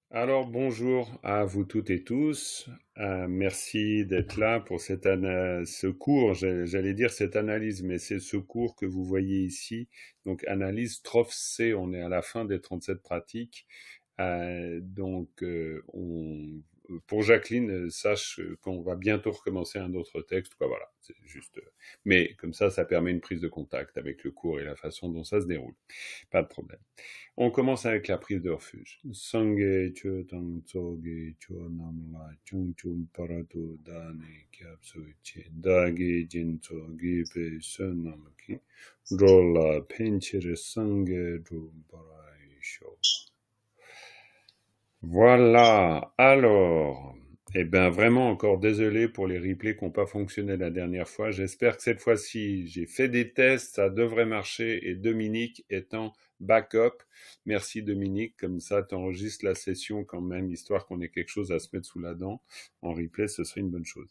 Alors bonjour à vous toutes et tous. Merci d'être là pour ce cours, j'allais dire cette analyse, mais c'est ce cours que vous voyez ici. Donc analyse Troph C, on est à la fin des 37 pratiques. Pour Jacqueline, sache qu'on va bientôt recommencer un autre texte, quoi, voilà. C'est juste, mais comme ça permet une prise de contact avec le cours et la façon dont ça se déroule. Pas de problème. On commence avec la prise de refuge. Sangye chö tang tsoge chö namla chung chung parato dane kyapso che dage jin tsoge pe sen namki rola penchere sangye ru parai sho. Voilà. Alors, eh ben vraiment encore désolé pour les replays qui n'ont pas fonctionné la dernière fois. J'espère que cette fois-ci, j'ai fait des tests, ça devrait marcher. Et Dominique étant backup, merci Dominique, comme ça tu enregistres la session quand même, histoire qu'on ait quelque chose à se mettre sous la dent. En replay, ce serait une bonne chose.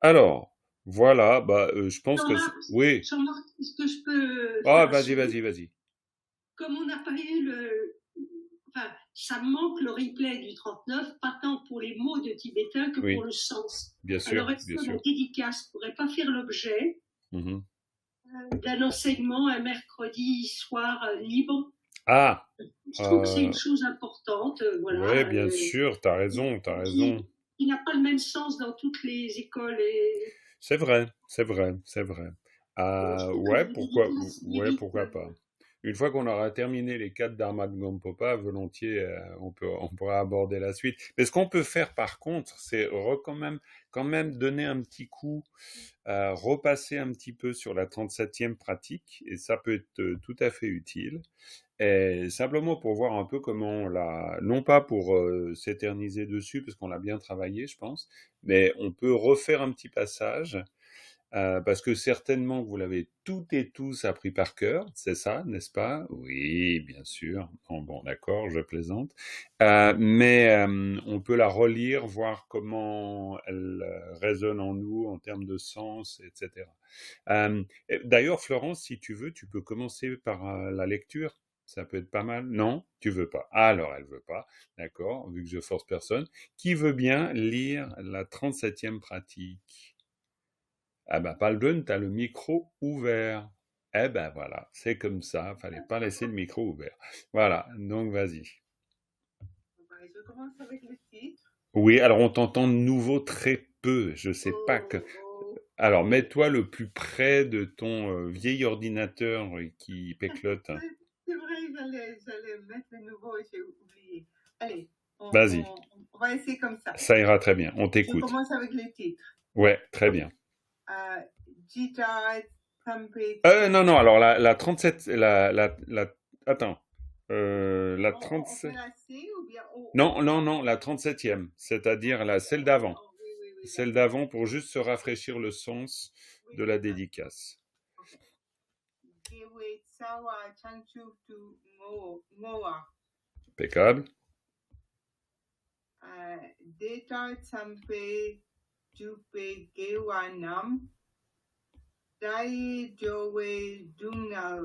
Alors, voilà, je pense que... Oui. Jean-Marc, est-ce que je peux... Ah, vas-y. Comme on n'a pas eu Enfin, ça manque le replay du 39, pas tant pour les mots de tibétain que pour le sens. Bien sûr, alors, est-ce que la dédicace pourrait pas faire l'objet d'un enseignement un mercredi soir libre? Je trouve que c'est une chose importante. Voilà. Oui, bien sûr, t'as raison. Il n'a pas le même sens dans toutes les écoles. C'est vrai. Pourquoi pas. Une fois qu'on aura terminé les 4 Dharma de Gampopa, volontiers, on pourra aborder la suite. Mais ce qu'on peut faire par contre, c'est quand même donner un petit coup, repasser un petit peu sur la 37e pratique, et ça peut être tout à fait utile. Et simplement pour voir un peu comment on l'a, non pas pour s'éterniser dessus, parce qu'on l'a bien travaillé, je pense, mais on peut refaire un petit passage, parce que certainement vous l'avez toutes et tous appris par cœur, c'est ça, n'est-ce pas? Oui, bien sûr. Bon, d'accord, je plaisante. Mais on peut la relire, voir comment elle résonne en nous en termes de sens, etc. D'ailleurs, Florence, si tu veux, tu peux commencer par la lecture. Ça peut être pas mal. Non, tu veux pas. Alors, elle veut pas. D'accord, vu que je force personne. Qui veut bien lire la 37e pratique? Ah ben, pas le jeune, t'as le micro ouvert. Eh ben voilà, c'est comme ça. Fallait pas laisser le micro ouvert. Voilà, donc vas-y. Je commence avec le titre. Oui, alors on t'entend de nouveau très peu. Je sais pas que... Alors, mets-toi le plus près de ton vieil ordinateur qui péclote. C'est vrai, j'allais mettre le nouveau et j'ai oublié. Allez, vas-y. On va essayer comme ça. Ça ira très bien, on t'écoute. Je commence avec les titres. Ouais, très bien. Gita non, alors la 37... attends. La 37... Non, la 37e, c'est-à-dire celle d'avant. Celle d'avant pour juste se rafraîchir le sens de la dédicace. Impeccable. Deta Tsampe Jupe Gewa Nam Dai Jowe Dunga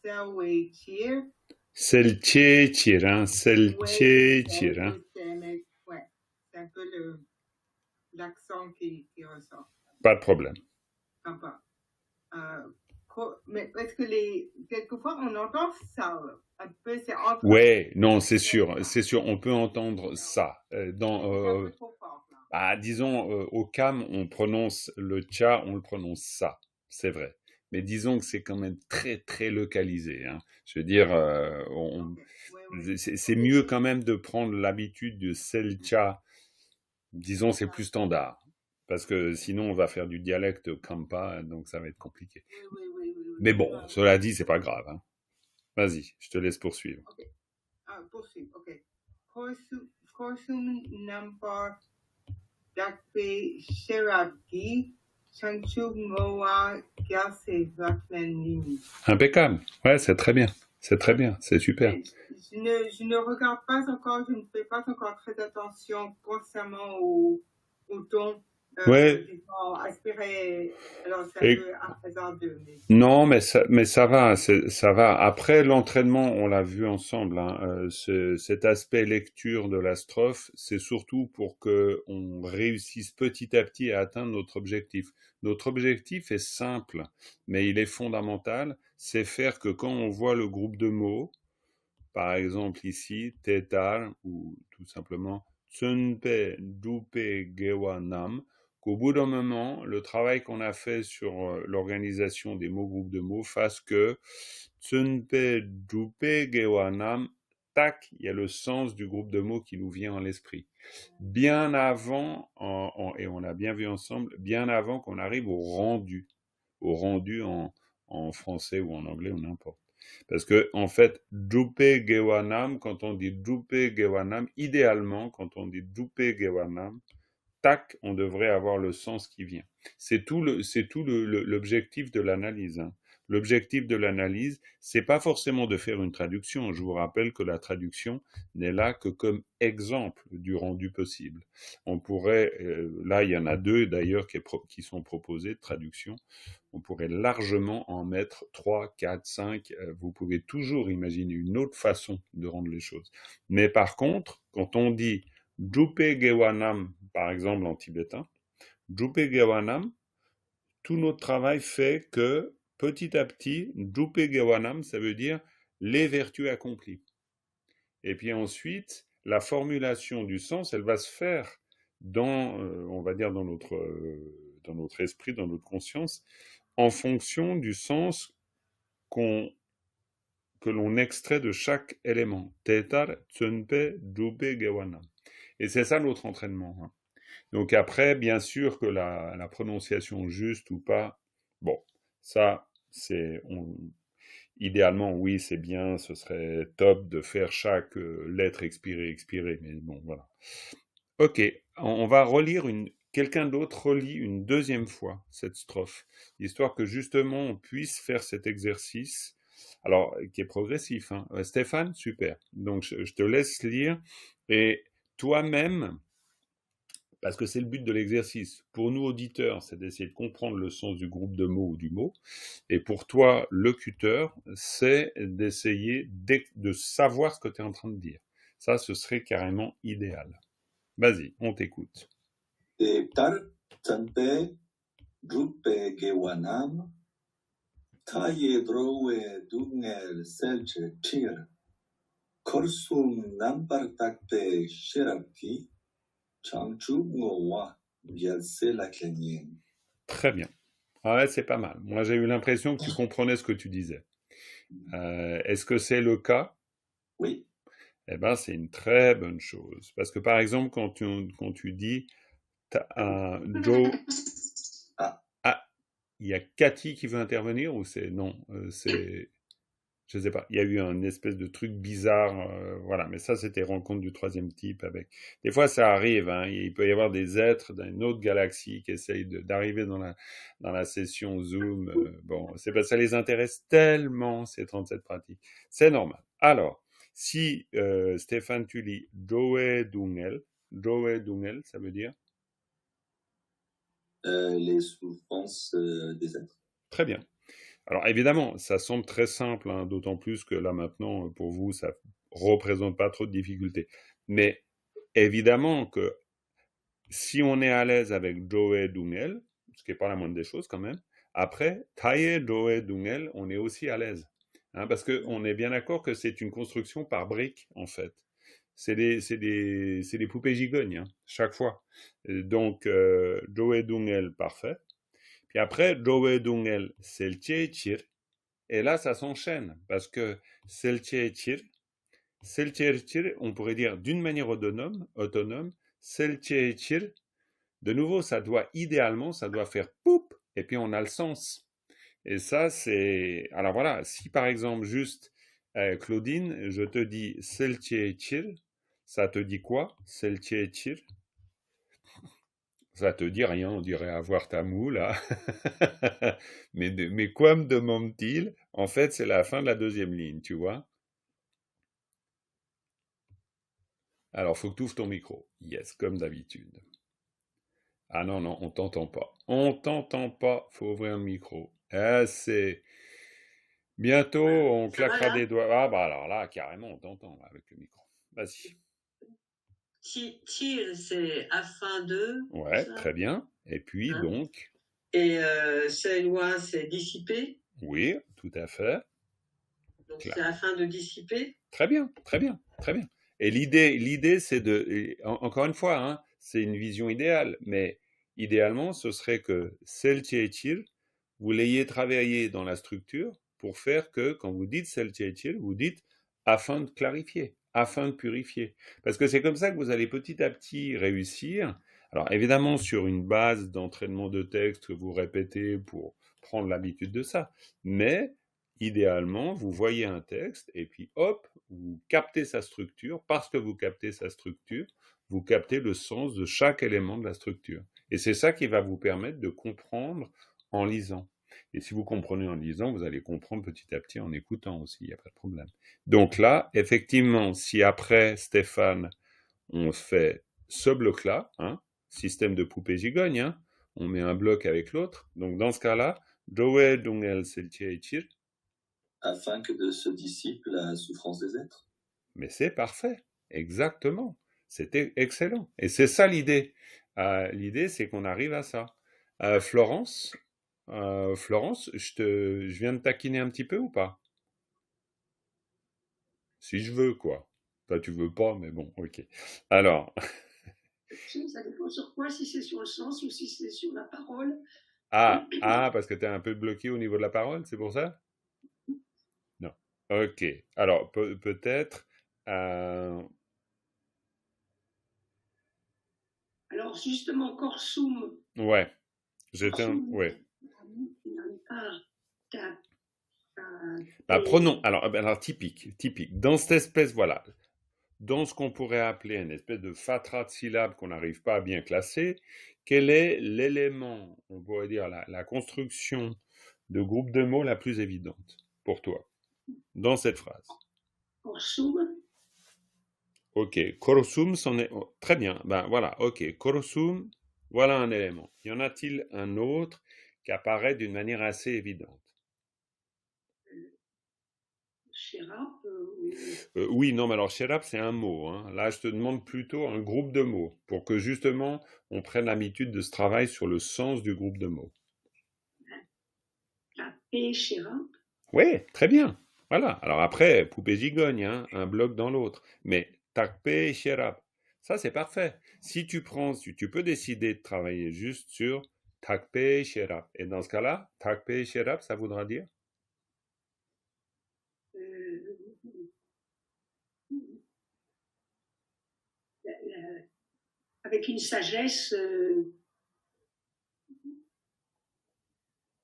Selwe Chir. Selche Chir, hein, Selche Chir, hein. Ouais, c'est un peu l'accent qui ressort. Pas de problème. Sympa. Mais est-ce que quelquefois on entend ça un peu, c'est entre... Ouais, non, c'est sûr, on peut entendre ça. Disons, au Kham, on prononce le tcha, on le prononce ça, c'est vrai. Mais disons que c'est quand même très, très localisé. Hein. Je veux dire, c'est mieux quand même de prendre l'habitude de selcha. Disons, c'est plus standard. Parce que sinon, on va faire du dialecte Khampa, donc ça va être compliqué. Oui. Mais bon, cela dit, c'est pas grave. Hein. Vas-y, je te laisse poursuivre. Okay. Poursuivre, ok. Korsum Nampar Dakpe Sherabgi Chanchub Moa Gyase Vaklanini. Impeccable. Ouais, c'est très bien. C'est super. Je ne regarde pas encore, je ne fais pas encore très attention concernant au ton Ouais. Aspirer, alors c'est un peu hasardeux. Non, mais ça va, ça va. Après l'entraînement, on l'a vu ensemble, hein, cet aspect lecture de la strophe, c'est surtout pour que on réussisse petit à petit à atteindre notre objectif. Notre objectif est simple, mais il est fondamental, c'est faire que quand on voit le groupe de mots, par exemple ici, tetar ou tout simplement tsunpe, dupe, gewa, nam, qu'au bout d'un moment, le travail qu'on a fait sur l'organisation des mots groupes de mots fasse que tsunpe, dupe, gewa, nam, tac, il y a le sens du groupe de mots qui nous vient à l'esprit. Bien avant, et on a bien vu ensemble, bien avant qu'on arrive au rendu en français ou en anglais ou n'importe. Parce que, en fait, Drupe Gewanam, quand on dit Drupe Gewanam, idéalement, quand on dit Drupe Gewanam, tac, on devrait avoir le sens qui vient. C'est tout l'objectif de l'analyse. Hein. L'objectif de l'analyse, c'est pas forcément de faire une traduction. Je vous rappelle que la traduction n'est là que comme exemple du rendu possible. On pourrait, là, il y en a deux d'ailleurs qui sont proposés de traduction. On pourrait largement en mettre 3, 4, 5. Vous pouvez toujours imaginer une autre façon de rendre les choses. Mais par contre, quand on dit Drupe Gewanam, par exemple en tibétain, Drupe Gewanam, tout notre travail fait que petit à petit, Drupe Gewanam, ça veut dire les vertus accomplies. Et puis ensuite, la formulation du sens, elle va se faire dans, on va dire, dans notre esprit, dans notre conscience, en fonction du sens que l'on extrait de chaque élément. Tetar, tsunpe, drupe, gewanam. Et c'est ça notre entraînement. Hein. Donc après, bien sûr que la prononciation juste ou pas, bon, ça, idéalement, oui, c'est bien, ce serait top de faire chaque lettre expirée, mais bon, voilà. Ok, on va relire quelqu'un d'autre relit une deuxième fois cette strophe, histoire que justement on puisse faire cet exercice, alors qui est progressif. Hein. Stéphane, super. Donc je te laisse lire et toi-même, parce que c'est le but de l'exercice. Pour nous, auditeurs, c'est d'essayer de comprendre le sens du groupe de mots ou du mot. Et pour toi, locuteur, c'est d'essayer de savoir ce que tu es en train de dire. Ça, ce serait carrément idéal. Vas-y, on t'écoute. Tar tsanpe drupe gewanam taye drowe dungel selche tir korsum nampartakpe sherapti changchu ngowa bielse la clénienne. Très bien. Ah ouais, c'est pas mal. Moi, j'ai eu l'impression que tu comprenais ce que tu disais. Est-ce que c'est le cas? Oui. Eh ben, c'est une très bonne chose. Parce que, par exemple, quand tu dis Joe... Ah, il y a Cathy qui veut intervenir ou c'est... Non, c'est... Je sais pas. Il y a eu un espèce de truc bizarre, voilà. Mais ça, c'était rencontre du troisième type avec. Des fois, ça arrive. Hein, il peut y avoir des êtres d'une autre galaxie qui essayent d'arriver dans la session Zoom. Bon, c'est parce que ça les intéresse tellement ces 37 pratiques. C'est normal. Alors, si Stéphane, tu lis Joe Dungel, ça veut dire les souffrances des êtres. Très bien. Alors évidemment, ça semble très simple, hein, d'autant plus que là maintenant, pour vous, ça représente pas trop de difficultés. Mais évidemment que si on est à l'aise avec Joe Dungel, ce qui n'est pas la moindre des choses quand même, après, Taye Joe Dungel, on est aussi à l'aise. Hein, parce qu'on est bien d'accord que c'est une construction par briques, en fait. C'est des poupées gigognes, hein, chaque fois. Donc, Joe Dungel, parfait. Puis après, Joe Dungel, Selche Chir. Et là, ça s'enchaîne, parce que Selche Chir, on pourrait dire d'une manière autonome, Selche Chir, de nouveau, idéalement, ça doit faire poup, et puis on a le sens. Et ça, c'est... Alors voilà, si par exemple, juste, Claudine, je te dis Selche Chir, ça te dit quoi, Selche Chir? Ça te dit rien, on dirait avoir ta moue, là. mais quoi me demande-t-il? En fait, c'est la fin de la deuxième ligne, tu vois. Alors, faut que tu ouvres ton micro. Yes, comme d'habitude. Ah non, non, on t'entend pas. On t'entend pas, faut ouvrir le micro. Ah, c'est... Bientôt, on claquera des doigts. Ah bah alors là, carrément, on t'entend là, avec le micro. Vas-y. Tir, c'est afin de... Ouais, très bien. Et puis, hein? Donc... Et s'éloigner, c'est dissiper. Oui, tout à fait. Donc c'est afin de dissiper. Très bien, très bien, très bien. Et l'idée, c'est de... Encore une fois, hein, c'est une vision idéale, mais idéalement, ce serait que selçieçil, vous l'ayez travaillé dans la structure pour faire que, quand vous dites selçieçil, vous dites afin de clarifier, afin de purifier. Parce que c'est comme ça que vous allez petit à petit réussir. Alors évidemment, sur une base d'entraînement de texte que vous répétez pour prendre l'habitude de ça. Mais idéalement, vous voyez un texte et puis hop, vous captez sa structure. Parce que vous captez sa structure, vous captez le sens de chaque élément de la structure. Et c'est ça qui va vous permettre de comprendre en lisant. Et si vous comprenez en lisant, vous allez comprendre petit à petit en écoutant aussi, il n'y a pas de problème. Donc là, effectivement, si après, Stéphane, on fait ce bloc-là, hein, système de poupée gigogne, hein, on met un bloc avec l'autre. Donc dans ce cas-là, Joe Dungel Seltiaichir. Afin que de se dissipe la souffrance des êtres. Mais c'est parfait, exactement. C'était excellent. Et c'est ça l'idée. L'idée, c'est qu'on arrive à ça. Florence, je viens de taquiner un petit peu ou pas? Si je veux, quoi. Toi, tu veux pas, mais bon, ok. Alors. Ça dépend sur quoi, si c'est sur le sens ou si c'est sur la parole. Parce que tu es un peu bloqué au niveau de la parole, c'est pour ça? Non. Ok. Alors, peut-être. Alors, justement, Corsum. Ouais. Ouais. Prenons. Alors, typique. Dans cette espèce, voilà. Dans ce qu'on pourrait appeler une espèce de fatras de syllabes qu'on n'arrive pas à bien classer, quel est l'élément, on pourrait dire, la construction de groupe de mots la plus évidente pour toi, dans cette phrase? Corsum. Ok, Corsum, très bien, ben voilà, ok, Corsum, voilà un élément. Y en a-t-il un autre qui apparaît d'une manière assez évidente? Sherap, oui, non, mais alors Sherap, c'est un mot. Hein. Là, je te demande plutôt un groupe de mots pour que justement on prenne l'habitude de ce travail sur le sens du groupe de mots. Tapé, Sherap. Oui, très bien. Voilà. Alors après, poupée gigogne, hein, un bloc dans l'autre. Mais takpe, Sherap, ça c'est parfait. Si tu peux décider de travailler juste sur takpe, Sherap. Et dans ce cas-là, takpe, Sherap, ça voudra dire? Avec une sagesse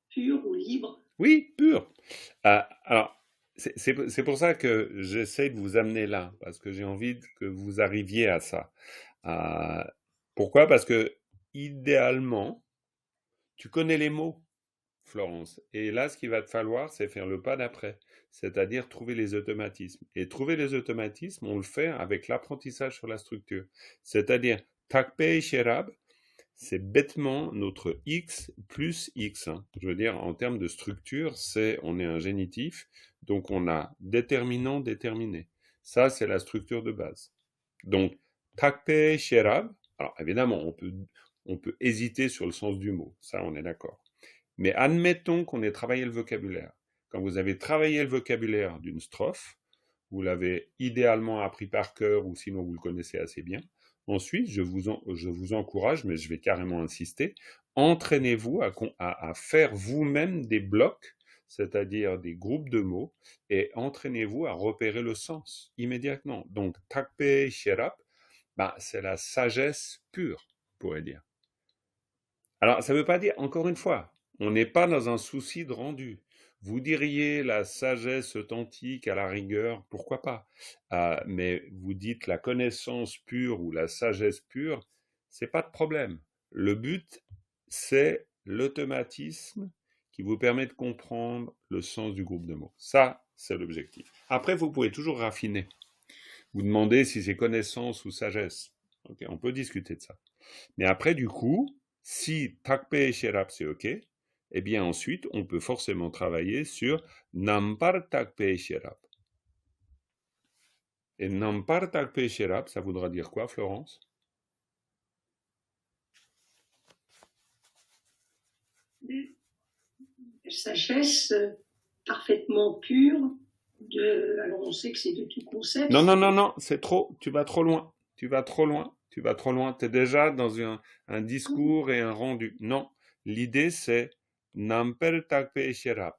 pure ou libre. Oui, pure. Alors, c'est pour ça que j'essaie de vous amener là, parce que j'ai envie que vous arriviez à ça. Pourquoi? Parce que, idéalement, tu connais les mots, Florence. Et là, ce qu'il va te falloir, c'est faire le pas d'après, c'est-à-dire trouver les automatismes. Et trouver les automatismes, on le fait avec l'apprentissage sur la structure. C'est-à-dire, takpe sherab, c'est bêtement notre X plus X. Hein. Je veux dire, en termes de structure, on est un génitif, donc on a déterminant, déterminé. Ça, c'est la structure de base. Donc, takpe sherab, alors évidemment, on peut hésiter sur le sens du mot, ça, on est d'accord. Mais admettons qu'on ait travaillé le vocabulaire. Quand vous avez travaillé le vocabulaire d'une strophe, vous l'avez idéalement appris par cœur ou sinon vous le connaissez assez bien. Ensuite, je vous encourage, mais je vais carrément insister, entraînez-vous à faire vous-même des blocs, c'est-à-dire des groupes de mots, et entraînez-vous à repérer le sens immédiatement. Donc, takpe sherap, c'est la sagesse pure, on pourrait dire. Alors, ça ne veut pas dire, encore une fois, on n'est pas dans un souci de rendu. Vous diriez la sagesse authentique à la rigueur, pourquoi pas? Mais vous dites la connaissance pure ou la sagesse pure, c'est pas de problème. Le but, c'est l'automatisme qui vous permet de comprendre le sens du groupe de mots. Ça, c'est l'objectif. Après, vous pouvez toujours raffiner. Vous demandez si c'est connaissance ou sagesse. Okay, on peut discuter de ça. Mais après, du coup, Si takpe sherap c'est OK, eh bien ensuite, on peut forcément travailler sur nampar takpe sherap. Et nampar takpe sherap, ça voudra dire quoi, Florence? Sagesse parfaitement pure. Alors on sait que c'est de tout concept. Non, c'est trop. Tu vas trop loin. Tu es déjà dans un discours et un rendu. Non, l'idée c'est namper takpe sherap.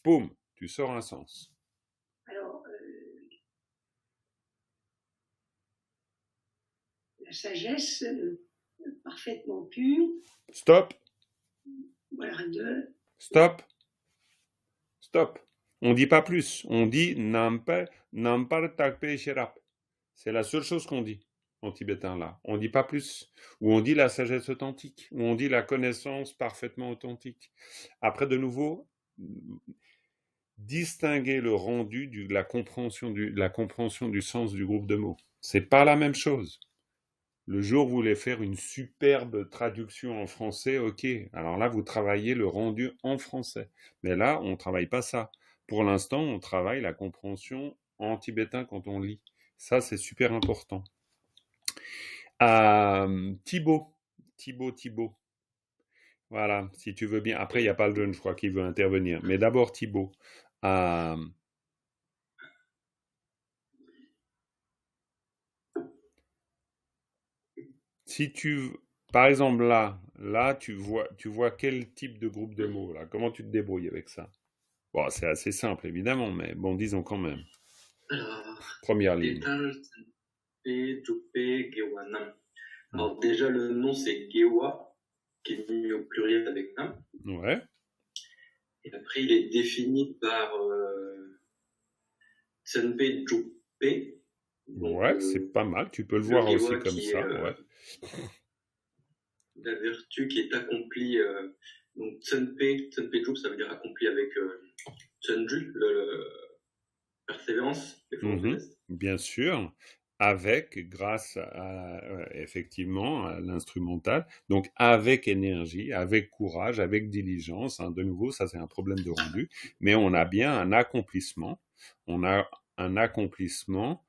Boum, tu sors un sens. Alors, la sagesse parfaitement pure. Stop. Voilà, Stop. On dit pas plus. On dit namper takpe sherap. C'est la seule chose qu'on dit en tibétain là. On dit pas plus. Ou on dit la sagesse authentique. Ou on dit la connaissance parfaitement authentique. Après, de nouveau, distinguer le rendu la compréhension du sens du groupe de mots. C'est pas la même chose. Le jour où vous voulez faire une superbe traduction en français, ok. Alors là, vous travaillez le rendu en français. Mais là, on ne travaille pas ça. Pour l'instant, on travaille la compréhension en tibétain quand on lit. Ça, c'est super important. Thibaut. Voilà, si tu veux bien. Après, il n'y a pas le jeune, je crois, qui veut intervenir. Mais d'abord, Thibaut. Si par exemple là, tu vois quel type de groupe de mots là? Comment tu te débrouilles avec ça? Bon, c'est assez simple évidemment, mais bon, disons quand même. Première ligne. Alors déjà le nom c'est Gewa, qui est mis au pluriel avec Nam. Ouais. Et après il est défini par Tsenpe Jupe. Ouais, c'est pas mal. Tu peux le voir aussi comme ça. Ouais. La vertu qui est accomplie. Donc Tsenpe Jupe, ça veut dire accompli avec Tsenju, persévérance. Bien sûr. Grâce effectivement à l'instrumental, donc avec énergie, avec courage, avec diligence. De nouveau, ça c'est un problème de rendu, mais on a bien un accomplissement. On a un accomplissement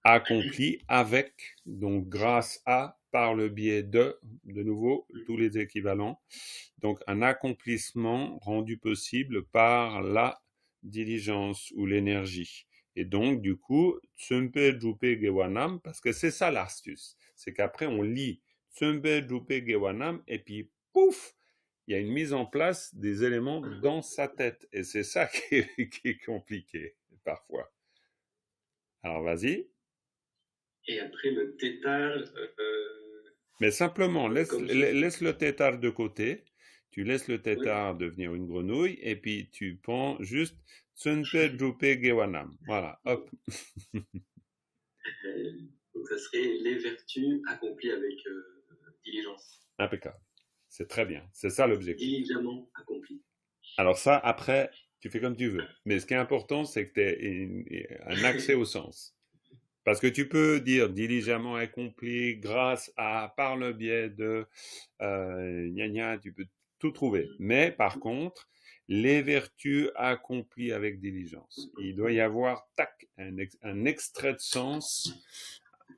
accompli avec, donc grâce à, par le biais de nouveau, tous les équivalents. Donc un accomplissement rendu possible par la diligence ou l'énergie. Et donc, du coup, Tsumpe Jupe Gewanam, parce que c'est ça l'astuce, c'est qu'après on lit Tsumpe Jupe Gewanam et puis pouf, il y a une mise en place des éléments dans sa tête. Et c'est ça qui est compliqué parfois. Alors vas-y. Et après le tétard. Mais simplement, laisse le tétard de côté. Tu laisses le tétard devenir une grenouille et puis tu prends juste Tsunpe Drupe Gewanam. Voilà, hop. Donc ça serait les vertus accomplies avec diligence. Impeccable. C'est très bien. C'est ça l'objectif. Diligemment accompli. Alors ça, après, tu fais comme tu veux. Mais ce qui est important, c'est que tu aies un accès au sens. Parce que tu peux dire diligemment accompli grâce à, par le biais de tu peux tout trouver. Mais par contre, les vertus accomplies avec diligence. Il doit y avoir un extrait de sens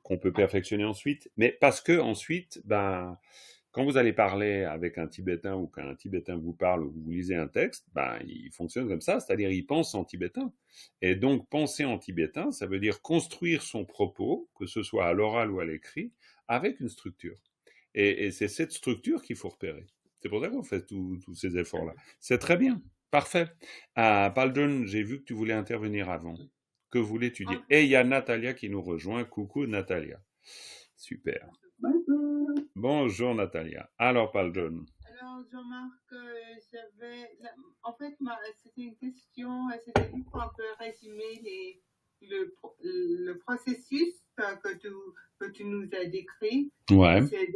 qu'on peut perfectionner ensuite. Mais parce que ensuite, quand vous allez parler avec un Tibétain ou qu'un Tibétain vous parle ou vous lisez un texte, il fonctionne comme ça, c'est-à-dire il pense en tibétain. Et donc penser en tibétain, ça veut dire construire son propos, que ce soit à l'oral ou à l'écrit, avec une structure. Et c'est cette structure qu'il faut repérer. C'est pour ça qu'on fait tous ces efforts-là. C'est très bien, parfait. Paldon, j'ai vu que tu voulais intervenir avant. Que voulais-tu dire? Et il y a Natalia qui nous rejoint. Coucou Natalia. Super. Bonjour Natalia. Alors, Paldon. Alors, Jean-Marc, en fait, c'était une question, c'était juste pour un peu résumer le processus que tu nous as décrit. Ouais. C'est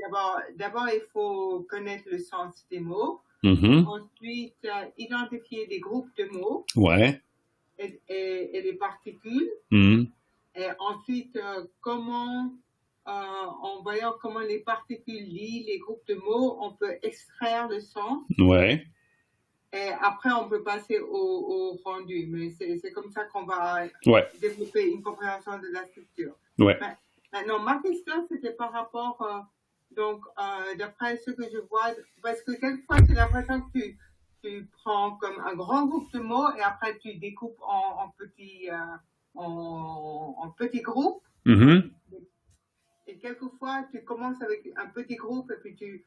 d'abord, il faut connaître le sens des mots. Mm-hmm. Ensuite, identifier des groupes de mots. Ouais. Et les particules. Mm-hmm. Et ensuite, comment en voyant comment les particules lient les groupes de mots, on peut extraire le sens. Ouais. Et après, on peut passer au rendu. Mais c'est comme ça qu'on va développer une compréhension de la structure. Ouais. Maintenant, ma question, c'était par rapport, d'après ce que je vois, parce que quelquefois, j'ai l'impression que tu prends comme un grand groupe de mots et après, tu découpes en petits groupes. Mm-hmm. Et quelquefois, tu commences avec un petit groupe et puis tu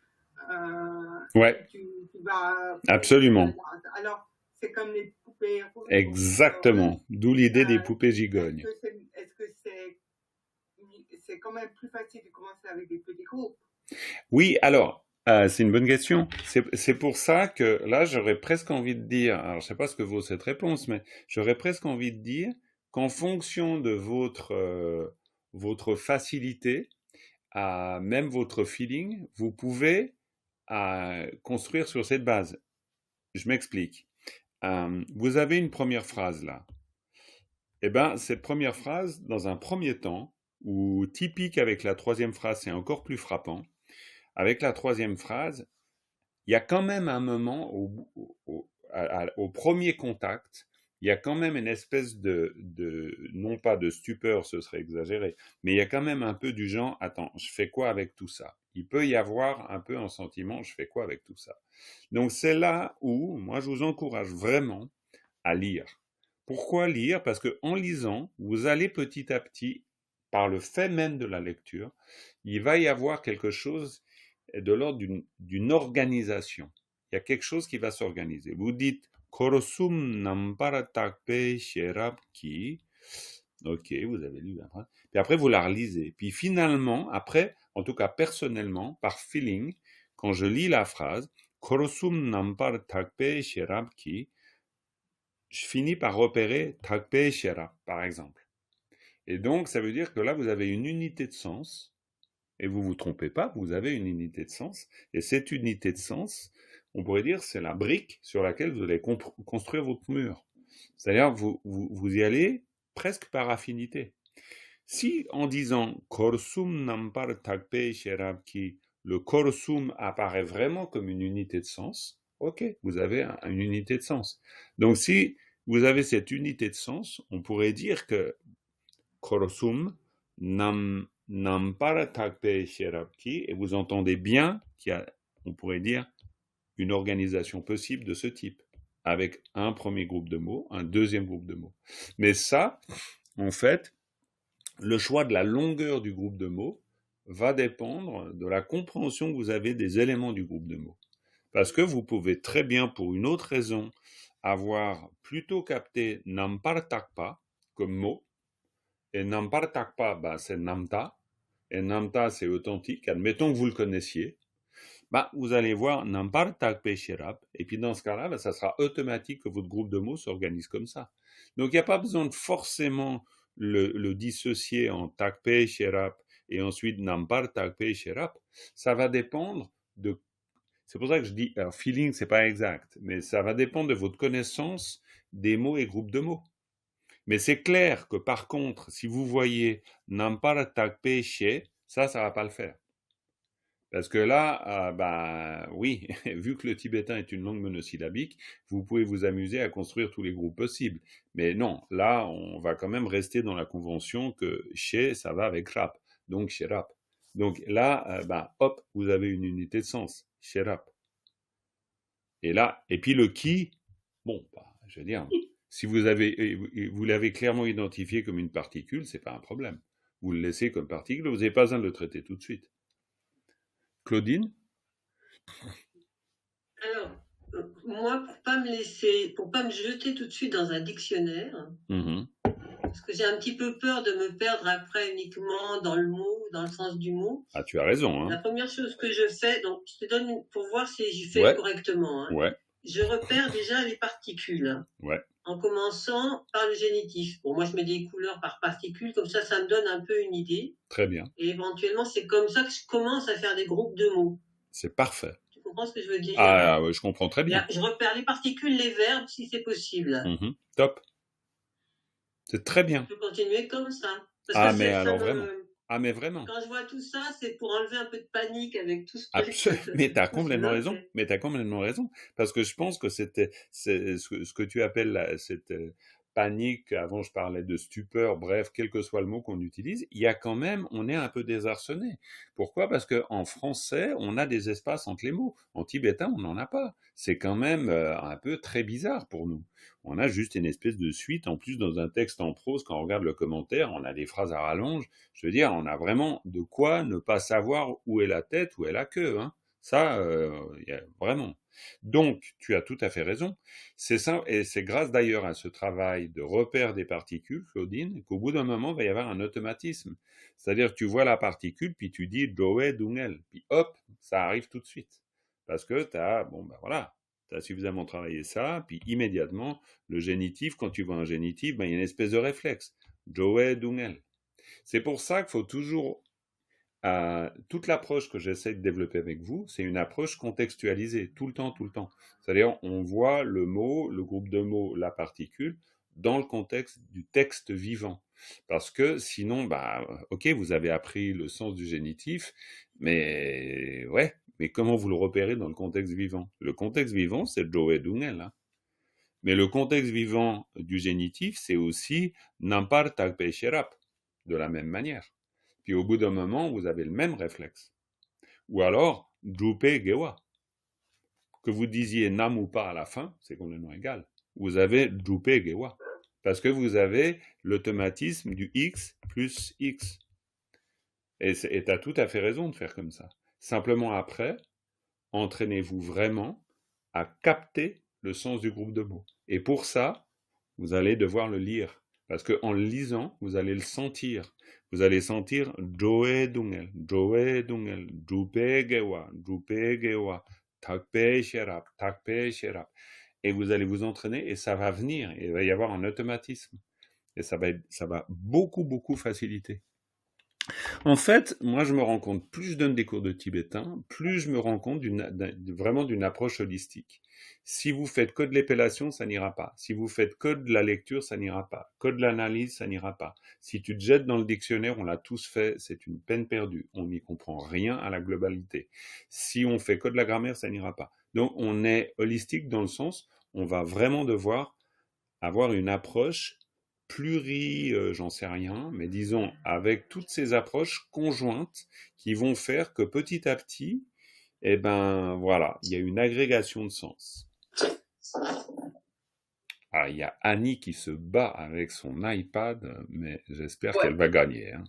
vas... Absolument. Alors, c'est comme les poupées rouges. Exactement. D'où l'idée des poupées gigognes. Est-ce que c'est quand même plus facile de commencer avec des petits groupes? Oui, alors, c'est une bonne question. C'est pour ça que là, j'aurais presque envie de dire, alors je ne sais pas ce que vaut cette réponse, mais j'aurais presque envie de dire qu'en fonction de votre facilité, même votre feeling, vous pouvez construire sur cette base. Je m'explique. Vous avez une première phrase là. Eh bien, cette première phrase, dans un premier temps, ou typique avec la troisième phrase, c'est encore plus frappant. Avec la troisième phrase, il y a quand même un moment, au premier contact, il y a quand même une espèce de non pas de stupeur, ce serait exagéré, mais il y a quand même un peu du genre, attends, je fais quoi avec tout ça? Il peut y avoir un peu un sentiment, je fais quoi avec tout ça? Donc c'est là où, moi je vous encourage vraiment à lire. Pourquoi lire? Parce qu'en lisant, vous allez petit à petit, par le fait même de la lecture, il va y avoir quelque chose de l'ordre d'une organisation. Il y a quelque chose qui va s'organiser. Vous dites Korosum Nampara Takpe Sherabki. Ok, vous avez lu la phrase. Puis après, vous la relisez. Puis finalement, après, en tout cas personnellement, par feeling, quand je lis la phrase Korosum Nampara Takpe Sherabki, je finis par repérer Takpe Sherab, par exemple. Et donc, ça veut dire que là, vous avez une unité de sens. Et vous ne vous trompez pas, vous avez une unité de sens. Et cette unité de sens, on pourrait dire, c'est la brique sur laquelle vous allez construire votre mur. C'est-à-dire, vous y allez presque par affinité. Si en disant « Korsum nampar takpe sherabki », le korsum apparaît vraiment comme une unité de sens, ok, vous avez une unité de sens. Donc si vous avez cette unité de sens, on pourrait dire que korsum Nampara Takpe Sherabki, et vous entendez bien qu'il y a, on pourrait dire, une organisation possible de ce type, avec un premier groupe de mots, un deuxième groupe de mots. Mais ça, en fait, le choix de la longueur du groupe de mots va dépendre de la compréhension que vous avez des éléments du groupe de mots. Parce que vous pouvez très bien, pour une autre raison, avoir plutôt capté Nampara Takpa comme mot. Et Nampara Takpa, c'est Namta. Et Namta, c'est authentique. Admettons que vous le connaissiez. Vous allez voir Nampara Takpe Sherab. Et puis dans ce cas-là, ça sera automatique que votre groupe de mots s'organise comme ça. Donc il n'y a pas besoin de forcément le dissocier en Takpe Sherab et ensuite Nampara Takpe Sherab. Ça va dépendre de... C'est pour ça que je dis, alors feeling, c'est pas exact, mais ça va dépendre de votre connaissance des mots et groupes de mots. Mais c'est clair que par contre, si vous voyez Nampara Takpe She, ça va pas le faire. Parce que là, oui, vu que le tibétain est une langue monosyllabique, vous pouvez vous amuser à construire tous les groupes possibles. Mais non, là, on va quand même rester dans la convention que She, ça va avec Rap, donc Sherap. Donc là, hop, vous avez une unité de sens, Sherap. Et là, et puis le qui, je veux dire... Si vous l'avez clairement identifié comme une particule, c'est pas un problème. Vous le laissez comme particule, vous n'avez pas besoin de le traiter tout de suite. Claudine? Alors, moi, pour pas me jeter tout de suite dans un dictionnaire, parce que j'ai un petit peu peur de me perdre après uniquement dans le mot, dans le sens du mot. Ah, tu as raison. Hein. La première chose que je fais, donc je te donne pour voir si j'y fais correctement. Hein. Ouais. Je repère déjà les particules. Ouais. En commençant par le génitif. Bon, moi, je mets des couleurs par particules, comme ça me donne un peu une idée. Très bien. Et éventuellement, c'est comme ça que je commence à faire des groupes de mots. C'est parfait. Tu comprends ce que je veux dire? Ah, oui, je comprends très bien. Je repère les particules, les verbes, si c'est possible. Top. C'est très bien. Je peux continuer comme ça. Parce que mais alors vraiment. Ah, mais vraiment. Quand je vois tout ça, c'est pour enlever un peu de panique avec tout ce Absolument. Mais tu as complètement raison. Mais tu as complètement raison. Parce que je pense que c'est ce que tu appelles cette panique. Avant, je parlais de stupeur. Bref, quel que soit le mot qu'on utilise, il y a quand même, on est un peu désarçonné. Pourquoi? Parce que en français, on a des espaces entre les mots. En tibétain, on n'en a pas. C'est quand même un peu très bizarre pour nous. On a juste une espèce de suite. En plus, dans un texte en prose, quand on regarde le commentaire, on a des phrases à rallonge. Je veux dire, on a vraiment de quoi ne pas savoir où est la tête, où est la queue. Hein. Ça, vraiment. Donc, tu as tout à fait raison. C'est ça, et c'est grâce d'ailleurs à ce travail de repère des particules, Claudine, qu'au bout d'un moment, il va y avoir un automatisme. C'est-à-dire que tu vois la particule, puis tu dis Joe Dungel, puis hop, ça arrive tout de suite. Parce que tu as, tu as suffisamment travaillé ça, puis immédiatement, le génitif, quand tu vois un génitif, il y a une espèce de réflexe. Joe Dungel. C'est pour ça qu'il faut toujours... toute l'approche que j'essaie de développer avec vous, c'est une approche contextualisée, tout le temps. C'est-à-dire, on voit le mot, le groupe de mots, la particule, dans le contexte du texte vivant. Parce que sinon, ok, vous avez appris le sens du génitif, mais comment vous le repérez dans le contexte vivant? Le contexte vivant, c'est Joe Dungel, hein. Mais le contexte vivant du génitif, c'est aussi Nampar Tagpe Sherap, de la même manière. Puis au bout d'un moment, vous avez le même réflexe. Ou alors, Drupe Gewa. Que vous disiez Nam ou pas à la fin, c'est complètement égal. Vous avez Drupe Gewa. Parce que vous avez l'automatisme du X plus X. Et tu as tout à fait raison de faire comme ça. Simplement après, entraînez-vous vraiment à capter le sens du groupe de mots. Et pour ça, vous allez devoir le lire. Parce qu'en le lisant, vous allez le sentir. Vous allez sentir Joe Dungel, Drupe Gewa, Takpe Sherap. Et vous allez vous entraîner et ça va venir. Et il va y avoir un automatisme. Et ça va beaucoup faciliter. En fait, moi, je me rends compte, plus je donne des cours de tibétain, plus je me rends compte vraiment d'une approche holistique. Si vous faites que de l'épellation, ça n'ira pas. Si vous faites que de la lecture, ça n'ira pas. Que de l'analyse, ça n'ira pas. Si tu te jettes dans le dictionnaire, on l'a tous fait, c'est une peine perdue. On n'y comprend rien à la globalité. Si on fait que de la grammaire, ça n'ira pas. Donc, on est holistique dans le sens, on va vraiment devoir avoir une approche j'en sais rien, mais disons avec toutes ces approches conjointes qui vont faire que petit à petit, il y a une agrégation de sens. Ah, il y a Annie qui se bat avec son iPad, mais j'espère qu'elle va gagner. Hein.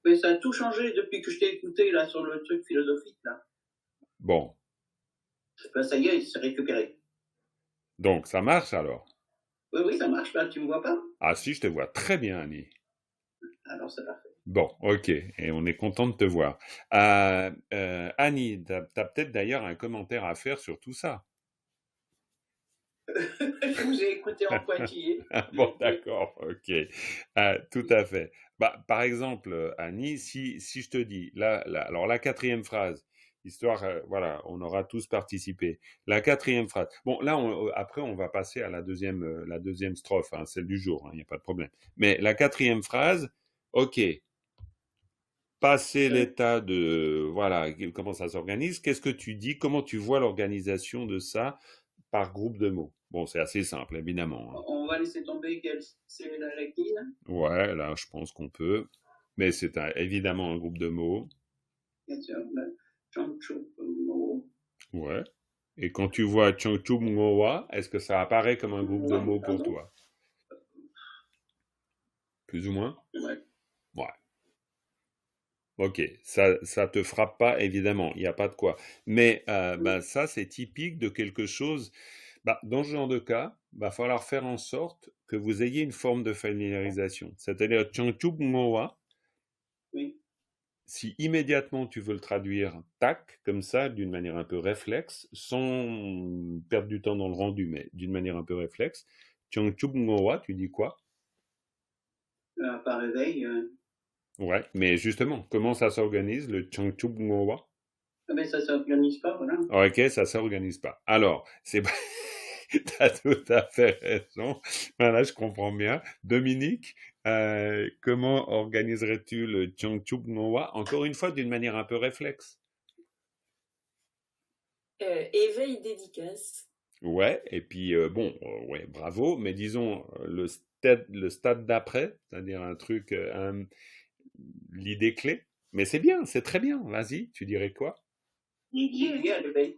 Mais ça a tout changé depuis que je t'ai écouté là sur le truc philosophique là. Bon. Ça y est, c'est récupéré. Donc ça marche alors? Oui, ça marche, là, tu me vois pas? Ah si, je te vois très bien, Annie. Alors, c'est parfait. Bon, ok, et on est content de te voir. Annie, tu as peut-être d'ailleurs un commentaire à faire sur tout ça. Je vous ai écouté en pointillé. Bon, d'accord, ok. Tout à fait. Par exemple, Annie, si je te dis, alors la quatrième phrase, histoire, on aura tous participé. La quatrième phrase. Bon, là, après, on va passer à la deuxième strophe, hein, celle du jour, il n'y a pas de problème. Mais la quatrième phrase, ok. Passer l'état de, comment ça s'organise, qu'est-ce que tu dis, comment tu vois l'organisation de ça par groupe de mots? Bon, c'est assez simple, évidemment. Hein. On va laisser tomber c'est la rectine. Ouais, là, je pense qu'on peut. Mais c'est évidemment un groupe de mots. Bien sûr. Changchup Ngo. Ouais. Et quand tu vois Changchup Ngowa, est-ce que ça apparaît comme un groupe de mots pour toi? Plus ou moins? Ouais. Ok, ça te frappe pas, évidemment, il n'y a pas de quoi. Mais ça, c'est typique de quelque chose... dans ce genre de cas, il va falloir faire en sorte que vous ayez une forme de familiarisation. C'est-à-dire, Changchup Ngowa, oui. Si immédiatement tu veux le traduire, tac, comme ça, d'une manière un peu réflexe, sans perdre du temps dans le rendu, mais d'une manière un peu réflexe, Changchup Ngowa, tu dis quoi? Par réveil. Ouais, mais justement, comment ça s'organise, le Changchup Ngowa? Mais ça s'organise pas, voilà. Ok, ça s'organise pas. Alors, as tout à fait raison. Voilà, je comprends bien. Dominique, comment organiserais-tu le Changchub Ngowa? Encore une fois, d'une manière un peu réflexe. Éveil dédicace. Ouais, et puis ouais, bravo, mais disons le stade d'après, c'est-à-dire un truc, l'idée clé. Mais c'est bien, c'est très bien. Vas-y, tu dirais quoi? Dédié à l'éveil.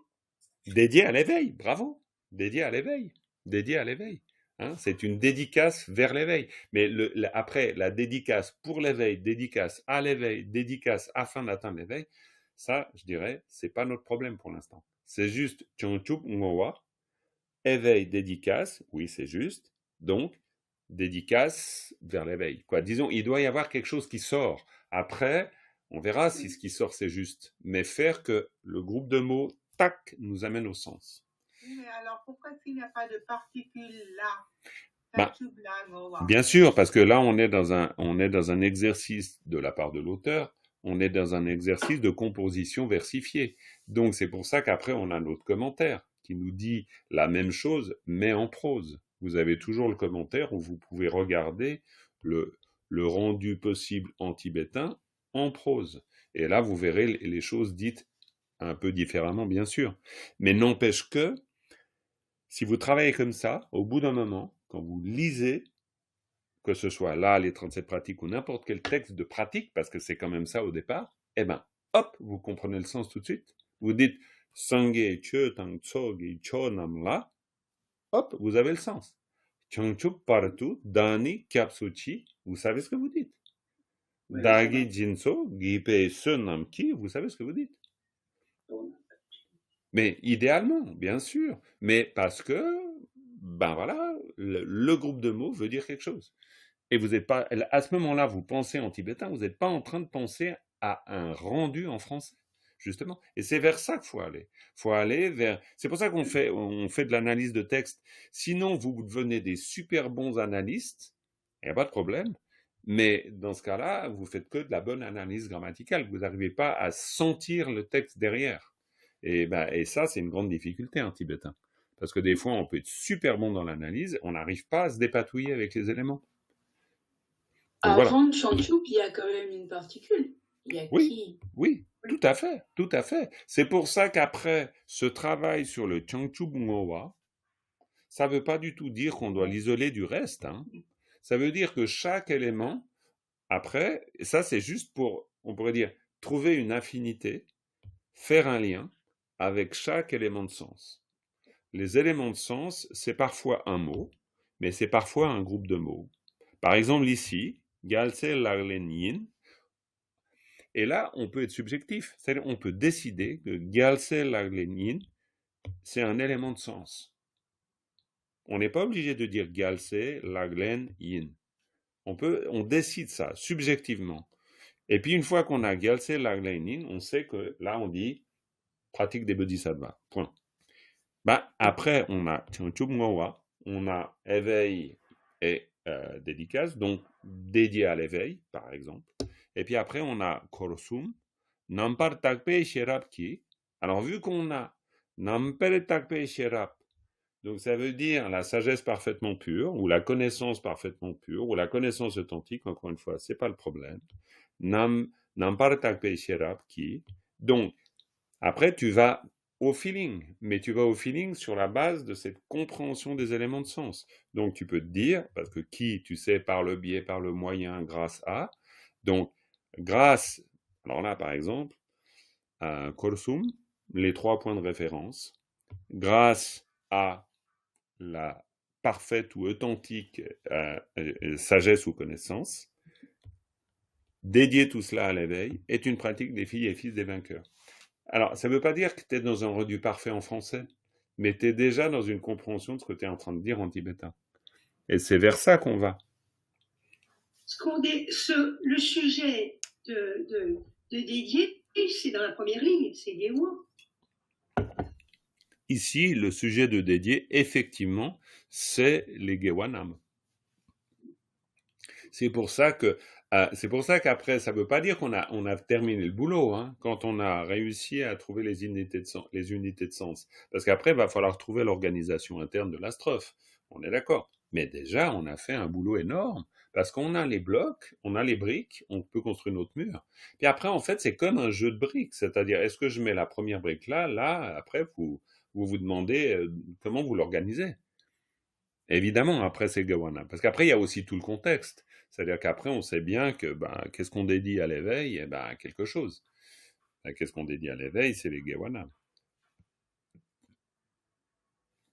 Dédié à l'éveil, bravo. Dédié à l'éveil. Dédié à l'éveil. Hein, c'est une dédicace vers l'éveil. Mais après, la dédicace pour l'éveil, dédicace à l'éveil, dédicace afin d'atteindre l'éveil, ça, je dirais, c'est pas notre problème pour l'instant. C'est juste Changchub Ngowa, éveil, dédicace, oui, c'est juste. Donc, dédicace vers l'éveil. Quoi, disons, il doit y avoir quelque chose qui sort. Après, on verra si ce qui sort c'est juste. Mais faire que le groupe de mots, tac, nous amène au sens. Mais alors, pourquoi s'il n'y a pas de particules là? Bien sûr, parce que là, on est dans un exercice de la part de l'auteur, on est dans un exercice de composition versifiée. Donc, c'est pour ça qu'après, on a notre commentaire qui nous dit la même chose, mais en prose. Vous avez toujours le commentaire où vous pouvez regarder le rendu possible en tibétain en prose. Et là, vous verrez les choses dites un peu différemment, bien sûr. Mais n'empêche que, si vous travaillez comme ça, au bout d'un moment, quand vous lisez, que ce soit là, les 37 pratiques ou n'importe quel texte de pratique, parce que c'est quand même ça au départ, eh ben, hop, vous comprenez le sens tout de suite. Vous dites Sangye Che Tang Tsogi Cho Nam La, hop, vous avez le sens. Changchup partout, Dani Kyapsuchi, vous savez ce que vous dites. Dagi Jinso, Gipe Se Nam Ki, vous savez ce que vous dites. Mais idéalement, bien sûr, mais parce que, ben voilà, le groupe de mots veut dire quelque chose. Et vous n'êtes pas, à ce moment-là, vous pensez en tibétain, vous n'êtes pas en train de penser à un rendu en français, justement. Et c'est vers ça qu'il faut aller. Faut aller vers. C'est pour ça qu'on fait de l'analyse de texte. Sinon, vous devenez des super bons analystes, il n'y a pas de problème. Mais dans ce cas-là, vous faites que de la bonne analyse grammaticale. Vous n'arrivez pas à sentir le texte derrière. Et ça, c'est une grande difficulté en tibétain. Parce que des fois, on peut être super bon dans l'analyse, on n'arrive pas à se dépatouiller avec les éléments. Donc, avant Changchub, il y a quand même une particule. Il y a oui, oui, tout à fait, tout à fait. C'est pour ça qu'après ce travail sur le Changchub Ngowa, ça ne veut pas du tout dire qu'on doit l'isoler du reste. Hein. Ça veut dire que chaque élément, après, ça c'est juste pour, on pourrait dire, trouver une affinité, faire un lien avec chaque élément de sens. Les éléments de sens, c'est parfois un mot, mais c'est parfois un groupe de mots. Par exemple ici, Gyaltse Laglen Yin, et là on peut être subjectif, c'est-à-dire on peut décider que Gyaltse Laglen Yin, c'est un élément de sens. On n'est pas obligé de dire Gyaltse Laglen Yin. On décide ça subjectivement. Et puis une fois qu'on a Gyaltse Laglen Yin, on sait que là on dit pratique des bodhisattvas. Point. Après, on a Changchub Ngowa, on a éveil et dédicace, donc dédié à l'éveil, par exemple. Et puis après, on a Korsum, Nampar Takpe Sherap Ki. Alors, vu qu'on a Nampar Takpe Sherap, donc ça veut dire la sagesse parfaitement pure, ou la connaissance parfaitement pure, ou la connaissance authentique, encore une fois, c'est pas le problème. Nampar Takpe Sherap Ki. Donc, après, tu vas au feeling, mais tu vas au feeling sur la base de cette compréhension des éléments de sens. Donc tu peux te dire, parce que qui, tu sais, par le biais, par le moyen, grâce à, donc grâce, alors là par exemple, à Korsum, les 3 points de référence, grâce à la parfaite ou authentique sagesse ou connaissance, dédier tout cela à l'éveil, est une pratique des filles et fils des vainqueurs. Alors, ça ne veut pas dire que tu es dans un rendu parfait en français, mais tu es déjà dans une compréhension de ce que tu es en train de dire en tibétain. Et c'est vers ça qu'on va. Le sujet de dédier, c'est dans la première ligne, c'est Gewa. Ici, le sujet de dédier, effectivement, c'est les Gewanam. C'est pour ça que C'est pour ça qu'après, ça ne veut pas dire qu'on a terminé le boulot, hein, quand on a réussi à trouver les unités de sens. Parce qu'après, il va falloir trouver l'organisation interne de la strophe. On est d'accord. Mais déjà, on a fait un boulot énorme. Parce qu'on a les blocs, on a les briques, on peut construire notre mur. Puis après, en fait, c'est comme un jeu de briques. C'est-à-dire, est-ce que je mets la première brique là, après, vous demandez comment vous l'organisez. Évidemment, après, c'est Gowanna. Parce qu'après, il y a aussi tout le contexte. C'est-à-dire qu'après, on sait bien que, qu'est-ce qu'on dédie à l'éveil? Eh ben, quelque chose. Qu'est-ce qu'on dédie à l'éveil? C'est les Gowanna.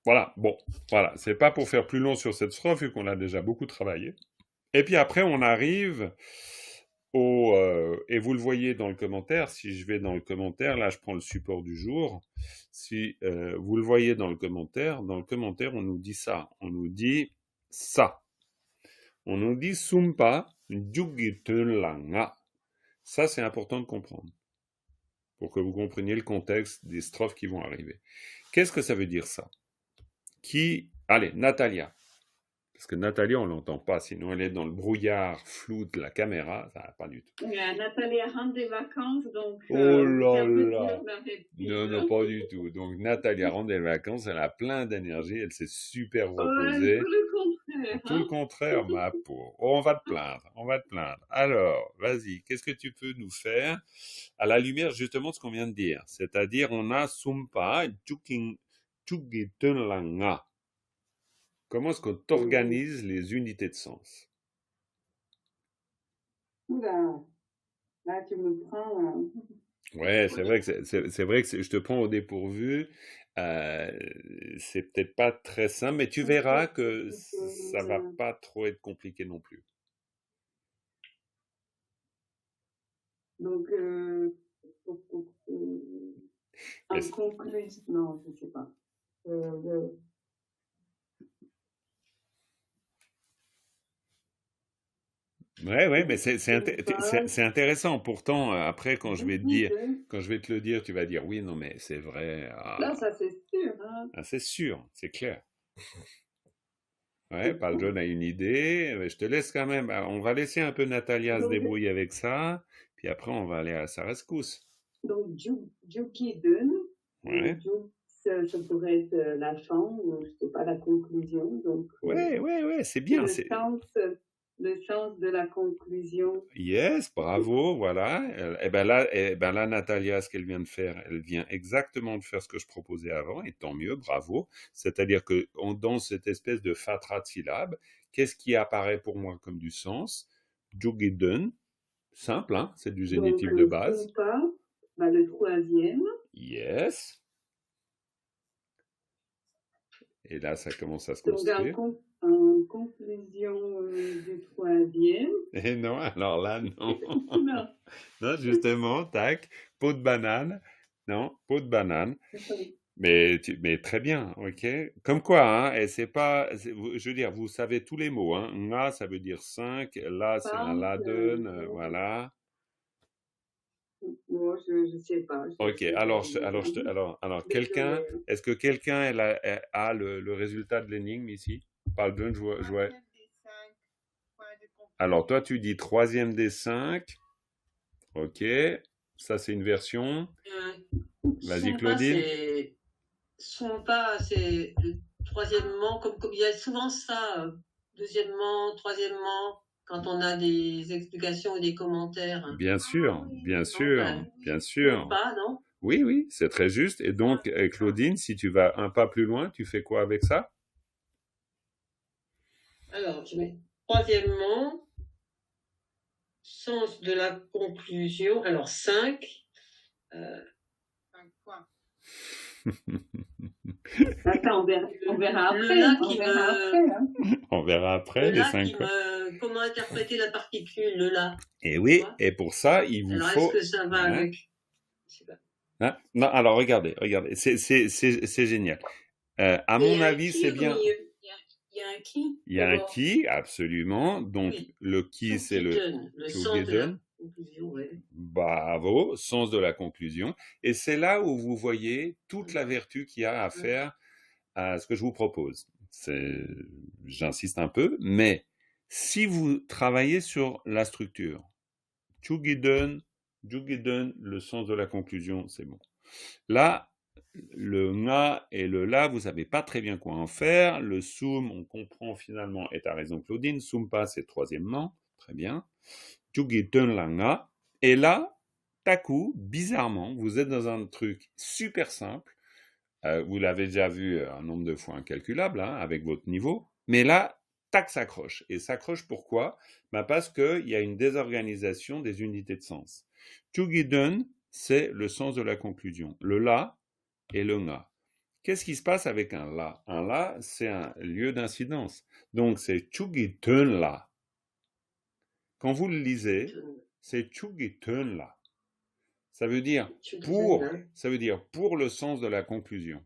Voilà, bon, voilà. C'est pas pour faire plus long sur cette strophe, vu qu'on a déjà beaucoup travaillé. Et puis après, on arrive et vous le voyez dans le commentaire, si je vais dans le commentaire, là, je prends le support du jour. Si vous le voyez dans le commentaire, on nous dit ça. On nous dit ça. On nous dit Sumpa Jugitulanga. Ça, c'est important de comprendre. Pour que vous compreniez le contexte des strophes qui vont arriver. Qu'est-ce que ça veut dire, ça? Allez, Natalia. Parce que Natalia, on ne l'entend pas, sinon elle est dans le brouillard flou de la caméra, ça va pas du tout. Natalia rentre des vacances, donc... Oh là là. Non, pas du tout. Donc Natalia rentre des vacances, elle a plein d'énergie, elle s'est super reposée. Tout le contraire. Tout le contraire, ma pauvre. Oh, on va te plaindre. Alors, vas-y, qu'est-ce que tu peux nous faire à la lumière justement de ce qu'on vient de dire? C'est-à-dire, on a Sumpa, Chugitunlanga. Comment est-ce qu'on organise les unités de sens? Oula, là tu me prends... Ouais, c'est vrai que je te prends au dépourvu. C'est peut-être pas très simple, mais tu verras que ça va pas trop être compliqué non plus. Donc, en conclusion, non, je ne sais pas. Ouais, mais c'est intéressant. Pourtant, après, quand je vais te le dire, tu vas dire oui, non, mais c'est vrai. Là, ça c'est sûr. Hein. C'est sûr, c'est clair. Ouais, Paul-John a une idée. Mais je te laisse quand même. On va laisser un peu Natalia se débrouiller avec ça. Puis après, on va aller à sa rescousse. Donc, Jukidun. Ouais. Ça pourrait être la fin, ou je sais pas, la conclusion. Donc, ouais, c'est bien. Le sens de la conclusion. Yes, bravo, voilà. Et ben là, Natalia, ce qu'elle vient de faire, elle vient exactement de faire ce que je proposais avant, et tant mieux, bravo. C'est-à-dire que dans cette espèce de fatras de syllabes, qu'est-ce qui apparaît pour moi comme du sens? Jugidun, simple, hein, c'est du génitif de base. Le troisième. Yes. Et là, ça commence à se construire. En conclusion du troisième. Et non, alors là, non. Non, justement, tac, peau de banane. Non, peau de banane. Mais très bien, ok. Comme quoi, hein, et c'est pas, je veux dire, vous savez tous les mots, hein. Nga, ça veut dire 5, là, c'est un laden, voilà. Moi, je sais pas. Ok, alors quelqu'un, est-ce que quelqu'un a le résultat de l'énigme ici? Paul-John, je vois. Alors, toi, tu dis troisième des 5. Ok, ça, c'est une version. Vas-y, Claudine. C'est troisièmement, comme il y a souvent ça, deuxièmement, troisièmement, quand on a des explications ou des commentaires. Bien sûr. Pas, non? Oui, c'est très juste. Et donc, Claudine, si tu vas un pas plus loin, tu fais quoi avec ça? Alors, je mets troisièmement, sens de la conclusion. Alors, 5. 5 points. Attends, on verra après. On verra après les 5 points. Comment interpréter la particule, le là? Et oui, et pour ça, il vous faut... Alors, est-ce que ça va avec... Je sais pas. Hein? Non, alors, regardez, c'est génial. À mon avis, c'est bien... Il y a un qui. Il y a un qui, absolument. Donc, le qui, c'est le sens de la conclusion, ouais. Bravo, sens de la conclusion. Et c'est là où vous voyez toute la vertu qu'il y a à faire à ce que je vous propose. J'insiste un peu, mais Si vous travaillez sur la structure, Jugiden, le sens de la conclusion, c'est bon. Là, le nga et le la, vous savez pas très bien quoi en faire. Le soum, on comprend finalement, et t'as raison Claudine, sumpa c'est troisièmement, très bien. Jugiden la nga. Et là, taku, bizarrement, vous êtes dans un truc super simple. Vous l'avez déjà vu un nombre de fois incalculable hein, avec votre niveau. Mais là, tac, s'accroche. Et s'accroche pourquoi? Parce qu'il y a une désorganisation des unités de sens. Jugiden, c'est le sens de la conclusion. Le la et le nga. Qu'est-ce qui se passe avec un la? Un la, c'est un lieu d'incidence. Donc, c'est Jugiden la. Quand vous le lisez, c'est Jugiden la. Ça veut dire pour le sens de la conclusion.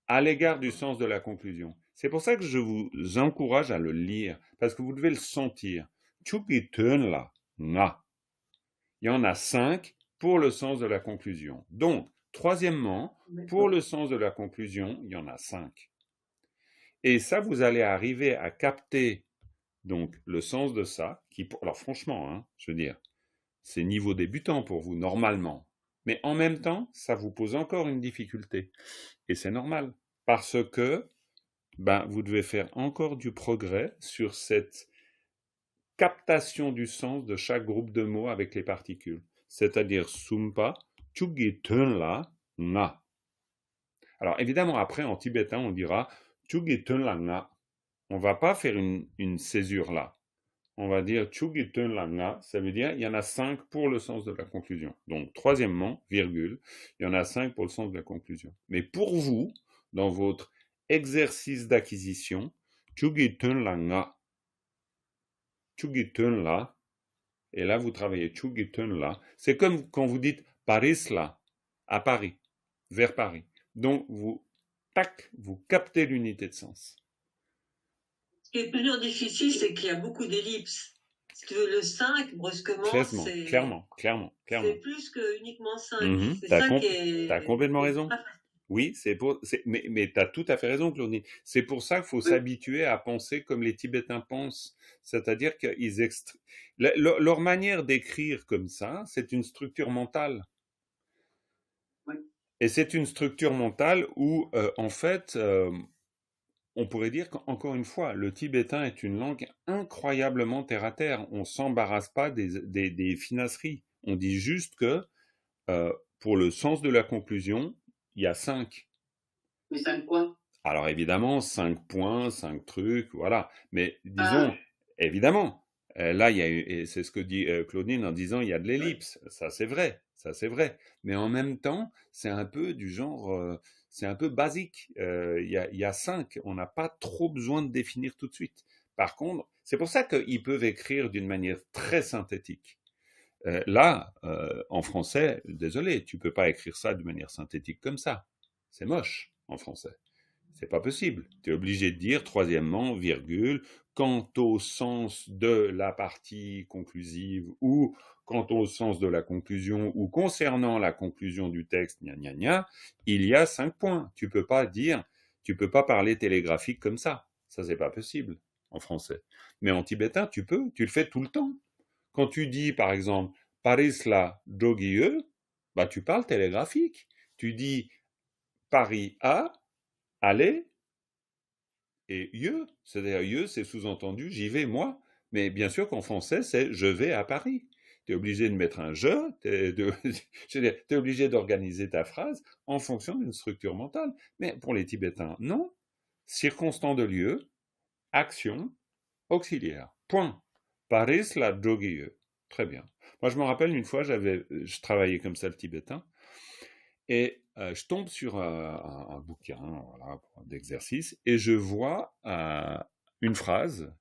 À l'égard du sens de la conclusion. C'est pour ça que je vous encourage à le lire, parce que vous devez le sentir. Jugiden la nga. Il y en a 5 pour le sens de la conclusion. Donc, troisièmement, pour le sens de la conclusion, il y en a 5. Et ça, vous allez arriver à capter donc le sens de ça, alors franchement, hein, je veux dire, c'est niveau débutant pour vous, normalement. Mais en même temps, ça vous pose encore une difficulté. Et c'est normal, parce que vous devez faire encore du progrès sur cette captation du sens de chaque groupe de mots avec les particules. C'est-à-dire sumpa, jugiden la nga. Alors évidemment, après, en tibétain, on dira jugiden la nga. On ne va pas faire une césure là. On va dire jugiden la nga, ça veut dire il y en a 5 pour le sens de la conclusion. Donc, troisièmement, virgule, il y en a 5 pour le sens de la conclusion. Mais pour vous, dans votre exercice d'acquisition, jugiden la nga. Jugiden la, et là vous travaillez jugiden la. C'est comme quand vous dites Paris là, à Paris, vers Paris. Donc vous captez l'unité de sens. Ce qui est plus difficile, c'est qu'il y a beaucoup d'ellipses. Si tu veux, le 5, brusquement, c'est... Clairement. C'est plus que uniquement 5. C'est ça qui est... T'as complètement raison. Oui, mais tu as tout à fait raison, Claudine. C'est pour ça qu'il faut s'habituer à penser comme les Tibétains pensent. C'est-à-dire qu'ils leur manière d'écrire comme ça, c'est une structure mentale. Oui. Et c'est une structure mentale où, en fait, on pourrait dire qu'encore une fois, le tibétain est une langue incroyablement terre-à-terre. On ne s'embarrasse pas des finasseries. On dit juste que, pour le sens de la conclusion, il y a 5. Mais 5 quoi? Alors évidemment, 5 points, 5 trucs, voilà. Mais disons, évidemment, là, il y a et c'est ce que dit Claudine en disant il y a de l'ellipse. Ça, c'est vrai. Mais en même temps, c'est un peu du genre, c'est un peu basique. Il y a 5. On n'a pas trop besoin de définir tout de suite. Par contre, c'est pour ça qu'ils peuvent écrire d'une manière très synthétique. Là, en français, désolé, tu peux pas écrire ça de manière synthétique comme ça. C'est moche en français. C'est pas possible. Tu es obligé de dire, troisièmement, virgule, quant au sens de la partie conclusive ou quant au sens de la conclusion ou concernant la conclusion du texte, il y a 5 points. Tu peux pas parler télégraphique comme ça. Ça, c'est pas possible en français. Mais en tibétain, tu le fais tout le temps. Quand tu dis, par exemple, Paris-la Jogieux, tu parles télégraphique. Tu dis Paris à, aller, et yeux, c'est-à-dire yeux, c'est sous-entendu, j'y vais moi. Mais bien sûr qu'en français, c'est je vais à Paris. Tu es obligé de mettre un je, tu es obligé d'organiser ta phrase en fonction d'une structure mentale. Mais pour les Tibétains, non. Circonstant de lieu, action, auxiliaire. Point. Paris-la Jogieux. Très bien. Moi, je me rappelle une fois, je travaillais comme ça le tibétain, et je tombe sur un bouquin d'exercice, et je vois une phrase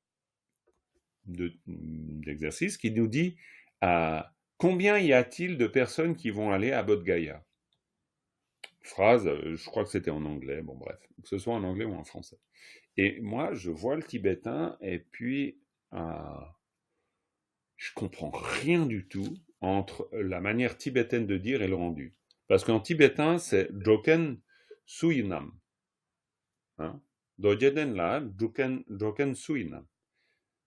d'exercice qui nous dit combien y a-t-il de personnes qui vont aller à Bodh Gaya? Phrase, je crois que c'était en anglais, bon bref, que ce soit en anglais ou en français. Et moi, je vois le tibétain, et puis je comprends rien du tout entre la manière tibétaine de dire et le rendu. Parce qu'en tibétain, c'est Joken Suinam. Dojeden la, Joken Suinam.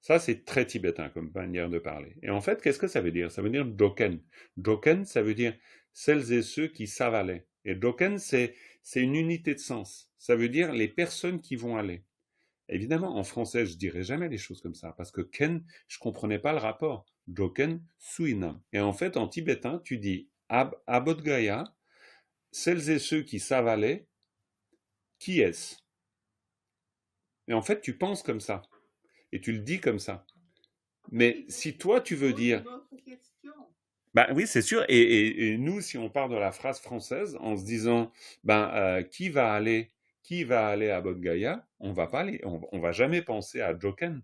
Ça, c'est très tibétain comme manière de parler. Et en fait, qu'est-ce que ça veut dire? Ça veut dire joken. Joken, ça veut dire celles et ceux qui savent aller. Et joken, c'est une unité de sens. Ça veut dire les personnes qui vont aller. Évidemment, en français, je dirais jamais les choses comme ça, parce que ken, je comprenais pas le rapport. Joken, suinam. Et en fait, en tibétain, tu dis Abodgaya, celles et ceux qui savent aller, qui est-ce? Et en fait, tu penses comme ça. Et tu le dis comme ça. Mais si toi, tu veux dire... Ben oui, c'est sûr. Et nous, si on part de la phrase française en se disant, qui va aller à Bodh Gaya, on va pas aller, on va jamais penser à Joken.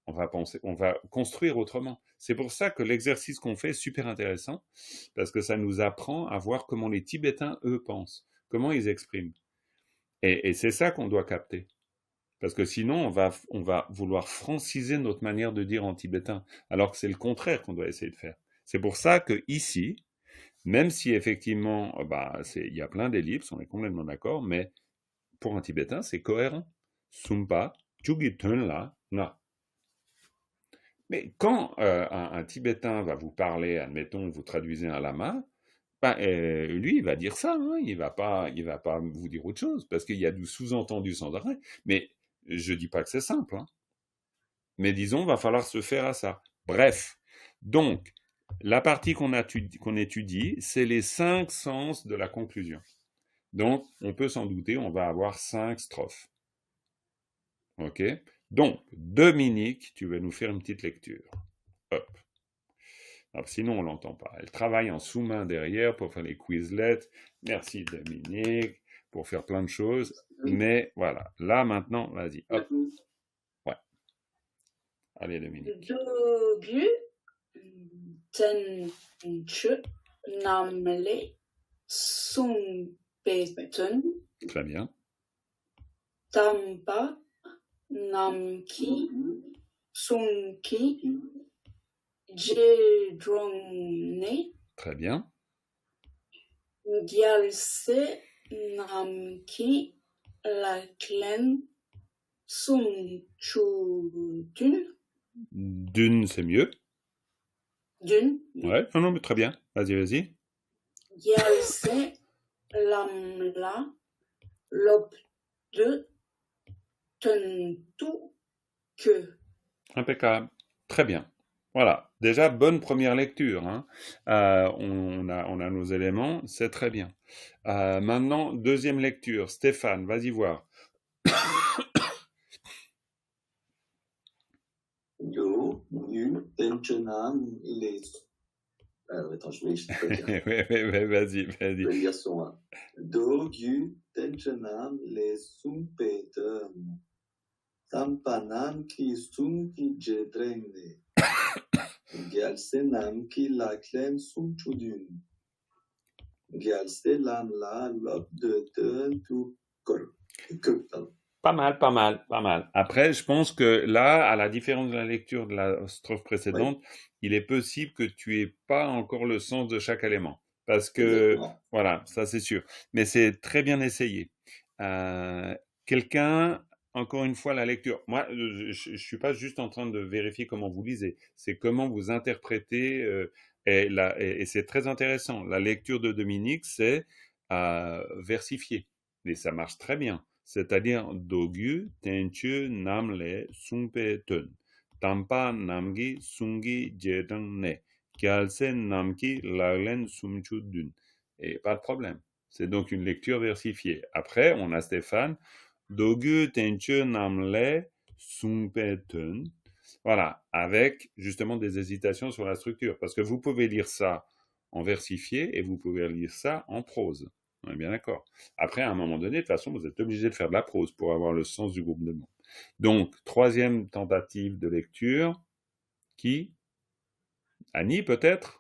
On va construire autrement. C'est pour ça que l'exercice qu'on fait est super intéressant, parce que ça nous apprend à voir comment les Tibétains, eux, pensent, comment ils expriment. Et c'est ça qu'on doit capter. Parce que sinon, on va vouloir franciser notre manière de dire en tibétain, alors que c'est le contraire qu'on doit essayer de faire. C'est pour ça que ici, même si effectivement, il y a plein d'ellipses, on est complètement d'accord, mais pour un tibétain, c'est cohérent. Sumpa, Chugitun la, na. Mais quand un tibétain va vous parler, admettons, vous traduisez un lama, lui, il va dire ça, hein, il va pas vous dire autre chose, parce qu'il y a du sous-entendu sans arrêt. Mais je dis pas que c'est simple, hein. Mais disons, va falloir se faire à ça. Bref, donc, la partie qu'on étudie, c'est les 5 sens de la conclusion. Donc, on peut s'en douter, on va avoir 5 strophes. Ok? Donc, Dominique, tu vas nous faire une petite lecture. Hop. Alors, sinon, on l'entend pas. Elle travaille en sous-main derrière pour faire les Quizlets. Merci Dominique, pour faire plein de choses. Mais voilà, là maintenant, vas-y. Hop. Ouais. Allez Dominique. Dogu Tenche Namle Sumpeten. Très bien. Tampa Namki Sunki Jedrone. Très bien. Gyalse Namki Laklen Sumchudun. Dune, c'est mieux. Dune. Ouais, non, mais très bien. Vas-y. Gyalse Lamla Lop de Tentu que. Impeccable. Très bien. Voilà. Déjà, bonne première lecture, hein. On a nos éléments, c'est très bien. Maintenant, deuxième lecture. Stéphane, vas-y voir. Do, nu, tenchonam, les... attends, je vais vas-y. Je vais lire son 1. Do, gu, tenchonam, les sumpetem. Tampanam ki sumki jedrene. Gyalsenam ki laklen sumchudun. Gyalse lam la lop de tentu kor. Pas mal. Après, je pense que là, à la différence de la lecture de la strophe précédente, il est possible que tu aies pas encore le sens de chaque élément. Parce que, voilà, ça c'est sûr. Mais c'est très bien essayé. Quelqu'un, encore une fois, la lecture. Moi, je suis pas juste en train de vérifier comment vous lisez. C'est comment vous interprétez. Et c'est très intéressant. La lecture de Dominique, c'est versifié. Et ça marche très bien. C'est-à-dire Dogu, Tenchu, Namle, Sumpeten, Tampa, Namgi, Sungi, Jedang, Ne, Kyalse, Namki, Laglen, Sumchudun. Et pas de problème. C'est donc une lecture versifiée. Après, on a Stéphane, Dogu, Tenchu, Namle, Sumpeten. Voilà, avec justement des hésitations sur la structure. Parce que vous pouvez lire ça en versifié et vous pouvez lire ça en prose. On est bien d'accord. Après, à un moment donné, de toute façon, vous êtes obligé de faire de la prose pour avoir le sens du groupe de mots. Donc, troisième tentative de lecture. Qui? Annie, peut-être?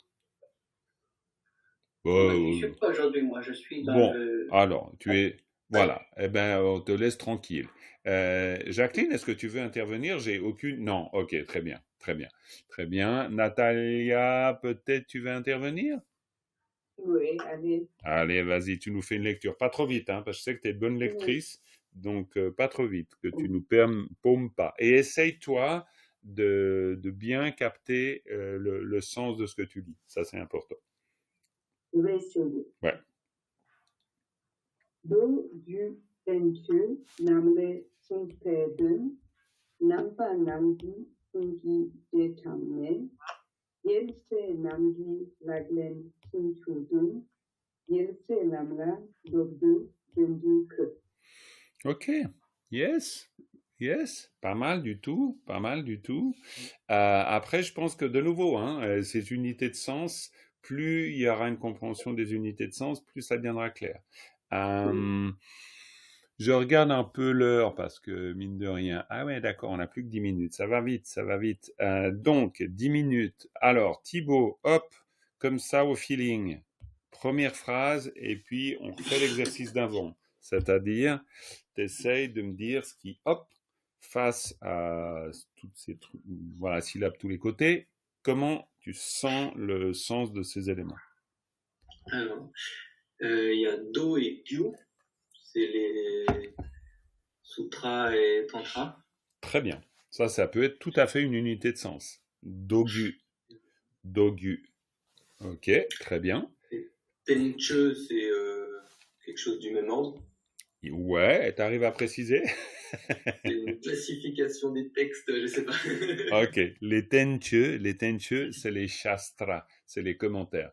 Je ne suis pas aujourd'hui, moi. Je suis dans alors, tu es... Voilà. Eh bien, on te laisse tranquille. Jacqueline, est-ce que tu veux intervenir? J'ai aucune... Non, ok, très bien. Natalia, peut-être tu veux intervenir? Oui, allez. Allez, vas-y, tu nous fais une lecture. Pas trop vite, hein, parce que je sais que tu es une bonne lectrice, donc pas trop vite, que tu nous paumes pas. Et essaye-toi de bien capter le sens de ce que tu dis. Ça, c'est important. Ouais. Do du tenchu namle sumpedun nampa namgi sungi detamne yelse namgi laglen sunchudun yelse namla dobdu dendu ke. Ok, yes, pas mal du tout. Après, je pense que de nouveau, ces unités de sens, plus il y aura une compréhension des unités de sens, plus ça deviendra clair. Je regarde un peu l'heure parce que, mine de rien, ah ouais, d'accord, on n'a plus que 10 minutes, ça va vite. Donc, 10 minutes. Alors, Thibaut, hop, comme ça au feeling. Première phrase, et puis on refait l'exercice d'avant. C'est-à-dire, tu essayes de me dire ce qui, hop, face à toutes ces syllabes tous les côtés, comment tu sens le sens de ces éléments? Alors, il y a Do et Gyu, c'est les sutras et tantras. Très bien. Ça peut être tout à fait une unité de sens. Do-Gyu. Ok, très bien. Tenche, c'est quelque chose du même ordre. Ouais, tu arrives à préciser? C'est une classification des textes, je sais pas. Ok, les tenche, c'est les shastras, c'est les commentaires.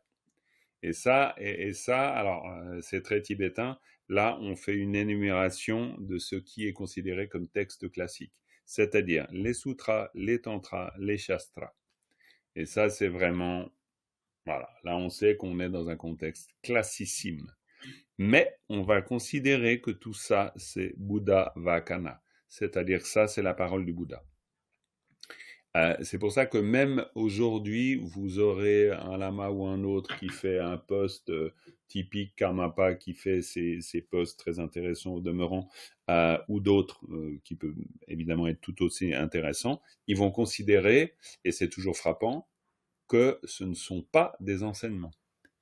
Et ça, alors, c'est très tibétain. Là, on fait une énumération de ce qui est considéré comme texte classique, c'est-à-dire les sutras, les tantras, les shastras. Et ça, c'est vraiment, voilà, là, on sait qu'on est dans un contexte classissime. Mais on va considérer que tout ça, c'est Buddha Vakana, c'est-à-dire que ça, c'est la parole du Bouddha. C'est pour ça que même aujourd'hui, vous aurez un lama ou un autre qui fait un post typique Karmapa, qui fait ces posts très intéressants au demeurant, ou d'autres qui peuvent évidemment être tout aussi intéressants. Ils vont considérer, et c'est toujours frappant, que ce ne sont pas des enseignements.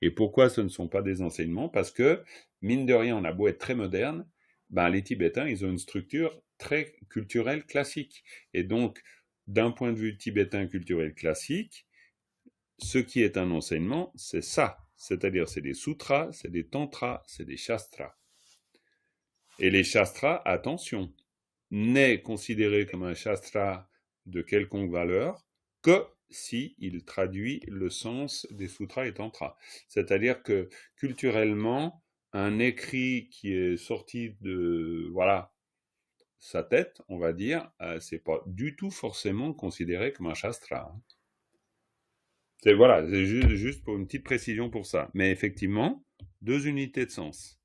Et pourquoi ce ne sont pas des enseignements? Parce que, mine de rien, on a beau être très moderne, les Tibétains, ils ont une structure très culturelle classique. Et donc, d'un point de vue tibétain culturel classique, ce qui est un enseignement, c'est ça. C'est-à-dire, c'est des sutras, c'est des tantras, c'est des shastras. Et les shastras, attention, n'est considéré comme un shastra de quelconque valeur que si il traduit le sens des sutras et tantras. C'est-à-dire que culturellement, un écrit qui est sorti de sa tête, on va dire, c'est pas du tout forcément considéré comme un shastra. C'est juste pour une petite précision pour ça. Mais effectivement, 2 unités de sens.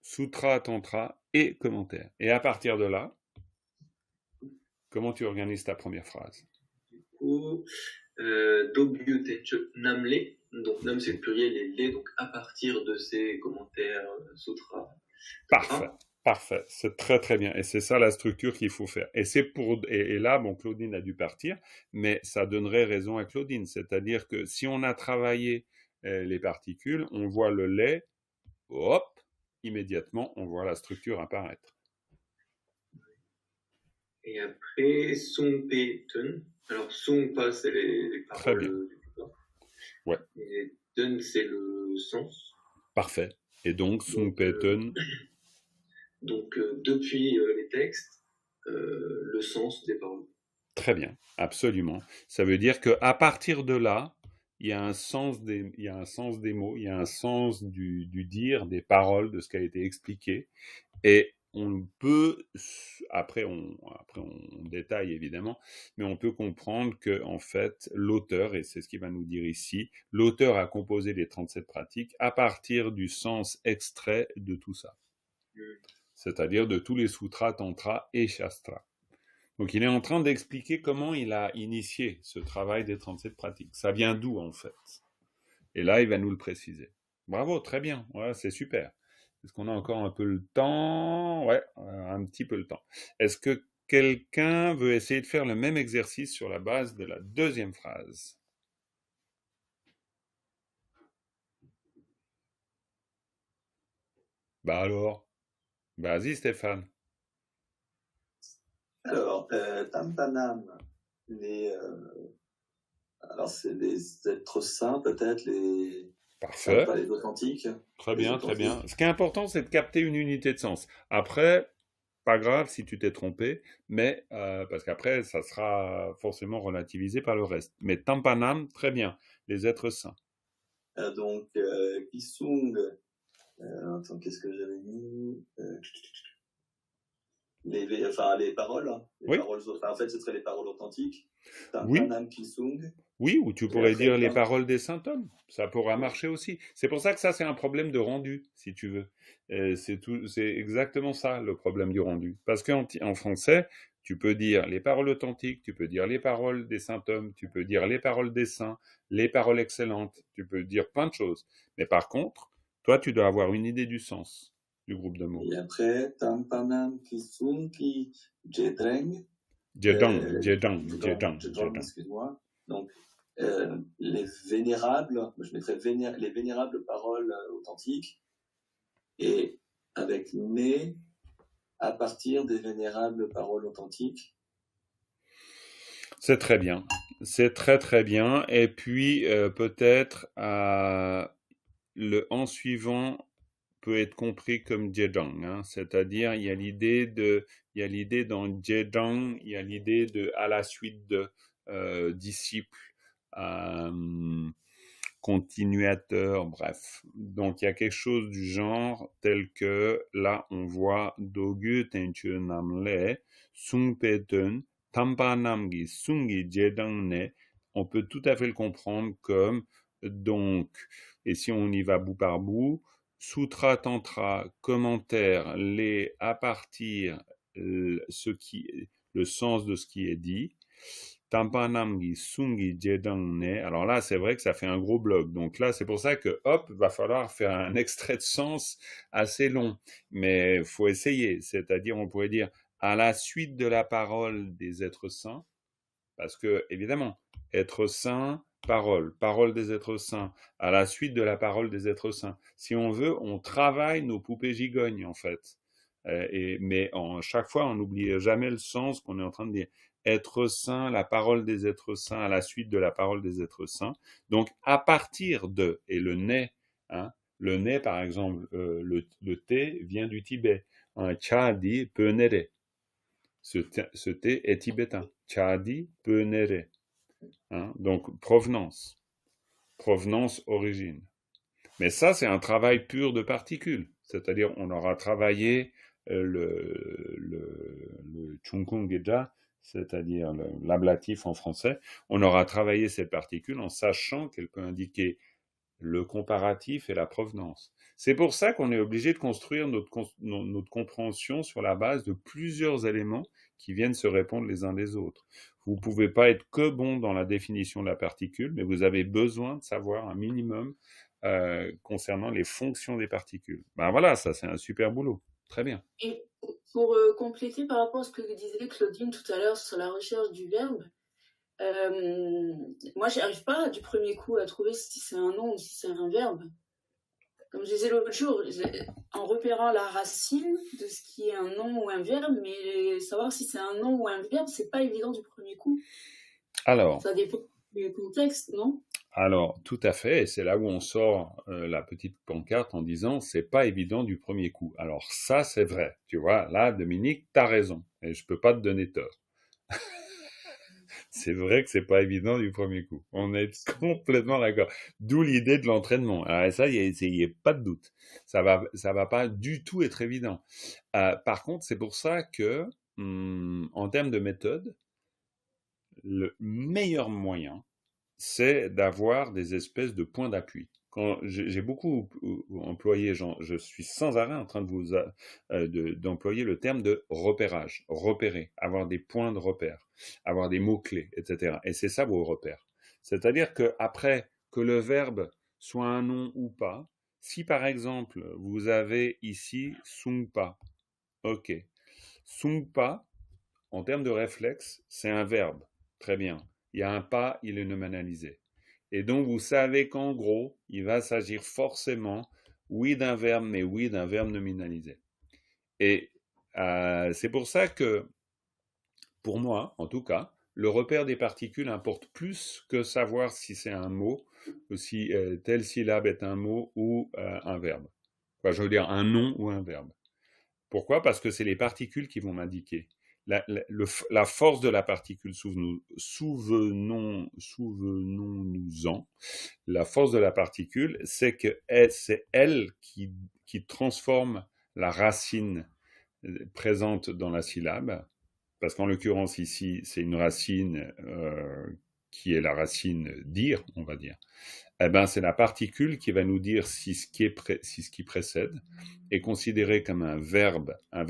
Sutra, tantra et commentaire. Et à partir de là, comment tu organises ta première phrase? Dogyu Tenche Namle, donc Nam c'est le pluriel et Le, donc à partir de ces commentaires sutras. Parfait, c'est très très bien. Et c'est ça la structure qu'il faut faire. Et là, Claudine a dû partir, mais ça donnerait raison à Claudine. C'est-à-dire que si on a travaillé les particules, on voit le lait, hop, immédiatement, on voit la structure apparaître. Et après, Sumpetun. Alors, Sumpa, c'est les paroles du Bouddha. Ouais. Et Tun, c'est le sens. Parfait. Et donc, Sumpetun. Donc, depuis les textes, le sens des paroles. Très bien, absolument. Ça veut dire qu'à partir de là, il y a un sens des mots, il y a un sens du dire, des paroles, de ce qui a été expliqué. Et on peut, après on détaille évidemment, mais on peut comprendre que en fait, l'auteur, et c'est ce qu'il va nous dire ici, l'auteur a composé les 37 pratiques à partir du sens extrait de tout ça. C'est-à-dire de tous les sutras, tantras et shastras. Donc il est en train d'expliquer comment il a initié ce travail des 37 pratiques. Ça vient d'où en fait? Et là, il va nous le préciser. Bravo, très bien, ouais, c'est super. Est-ce qu'on a encore un peu le temps? Ouais, un petit peu le temps. Est-ce que quelqu'un veut essayer de faire le même exercice sur la base de la deuxième phrase? Alors, vas-y Stéphane. Alors, Tampanam, alors c'est les êtres saints, peut-être, Parfait. Pas les authentiques. Très bien, très bien. Ce qui est important, c'est de capter une unité de sens. Après, pas grave si tu t'es trompé, mais parce qu'après, ça sera forcément relativisé par le reste. Mais Tampanam, très bien, les êtres saints. Donc, Kisung, attends, qu'est-ce que j'avais mis les paroles, oui. Paroles, en fait, ce seraient les paroles authentiques. Tampanam, Kisung. Oui, ou tu pourrais dire les paroles des saints hommes. Ça pourra marcher aussi. C'est pour ça que ça, c'est un problème de rendu, si tu veux. C'est exactement ça, le problème du rendu. Parce qu'en français, tu peux dire les paroles authentiques, tu peux dire les paroles des saints hommes, tu peux dire les paroles des saints, les paroles excellentes, tu peux dire plein de choses. Mais par contre, toi, tu dois avoir une idée du sens du groupe de mots. Et après, Tampanam, Kisunki, Jedreng. Jedang, excuse-moi. Donc, les vénérables, je mettrais les vénérables paroles authentiques, et avec né à partir des vénérables paroles authentiques. C'est très bien. C'est très très bien. Et puis peut-être le en suivant peut être compris comme Jedang, hein, c'est-à-dire il y a l'idée dans Jedang, il y a l'idée de à la suite de disciple, continuateur, bref. Donc il y a quelque chose du genre tel que là on voit Dogu Tenchu Namle Sungpeten Tampanamgi Sungi Jedangne. On peut tout à fait le comprendre comme donc, et si on y va bout par bout, Sutra Tantra, commentaire, les à partir le sens de ce qui est dit. Tampanamgi Sungi Jedangne. Alors là, c'est vrai que ça fait un gros bloc. Donc là, c'est pour ça que, hop, va falloir faire un extrait de sens assez long. Mais faut essayer. C'est-à-dire, on pourrait dire à la suite de la parole des êtres saints, parce que évidemment, être saint, parole des êtres saints, à la suite de la parole des êtres saints. Si on veut, on travaille nos poupées gigognes en fait. Mais chaque fois, on n'oublie jamais le sens qu'on est en train de dire. Être saint, la parole des êtres saints, à la suite de la parole des êtres saints. Donc, à partir de, et le nez, hein, le nez, par exemple, le thé vient du Tibet. Chadi Penere. Ce thé est tibétain. Chadi Penere. Hein, donc, provenance, origine. Mais ça, c'est un travail pur de particules. C'est-à-dire, on aura travaillé le Chungkung Geja, c'est-à-dire l'ablatif en français. On aura travaillé cette particule en sachant qu'elle peut indiquer le comparatif et la provenance. C'est pour ça qu'on est obligé de construire notre compréhension sur la base de plusieurs éléments qui viennent se répondre les uns les autres. Vous ne pouvez pas être que bon dans la définition de la particule, mais vous avez besoin de savoir un minimum concernant les fonctions des particules. Ben voilà, ça c'est un super boulot. Très bien. Et pour compléter par rapport à ce que disait Claudine tout à l'heure sur la recherche du verbe, moi j'arrive pas du premier coup à trouver si c'est un nom ou si c'est un verbe. Comme je disais l'autre jour, en repérant la racine de ce qui est un nom ou un verbe, mais savoir si c'est un nom ou un verbe, c'est pas évident du premier coup. Alors, ça dépend du contexte, non ? Alors, tout à fait, et c'est là où on sort la petite pancarte en disant c'est pas évident du premier coup. Alors ça, c'est vrai, tu vois, là, Dominique, t'as raison, et je peux pas te donner tort. C'est vrai que c'est pas évident du premier coup. On est complètement d'accord. D'où l'idée de l'entraînement. Alors ça, il y a pas de doute. Ça va pas du tout être évident. Par contre, c'est pour ça que, en termes de méthode, le meilleur moyen, c'est d'avoir des espèces de points d'appui. Quand j'ai beaucoup employé, je suis sans arrêt en train d'employer le terme de repérage, repérer, avoir des points de repère, avoir des mots-clés, etc. Et c'est ça vos repères. C'est-à-dire que après que le verbe soit un nom ou pas, si par exemple vous avez ici sungpa, ok, sungpa, en termes de réflexe, c'est un verbe, très bien. Il y a un pas, il est nominalisé. Et donc, vous savez qu'en gros, il va s'agir forcément, oui d'un verbe, mais oui d'un verbe nominalisé. Et c'est pour ça que Pour moi, en tout cas, le repère des particules importe plus que savoir si c'est un mot, ou si telle syllabe est un mot ou un verbe. Enfin, je veux dire un nom ou un verbe. Pourquoi? Parce que c'est les particules qui vont m'indiquer. La force de la particule, souvenons-nous-en, la force de la particule, c'est que c'est elle qui transforme la racine présente dans la syllabe, parce qu'en l'occurrence ici, c'est une racine qui est la racine dire, on va dire. Eh ben, c'est la particule qui va nous dire si ce qui précède est considéré comme un verbe à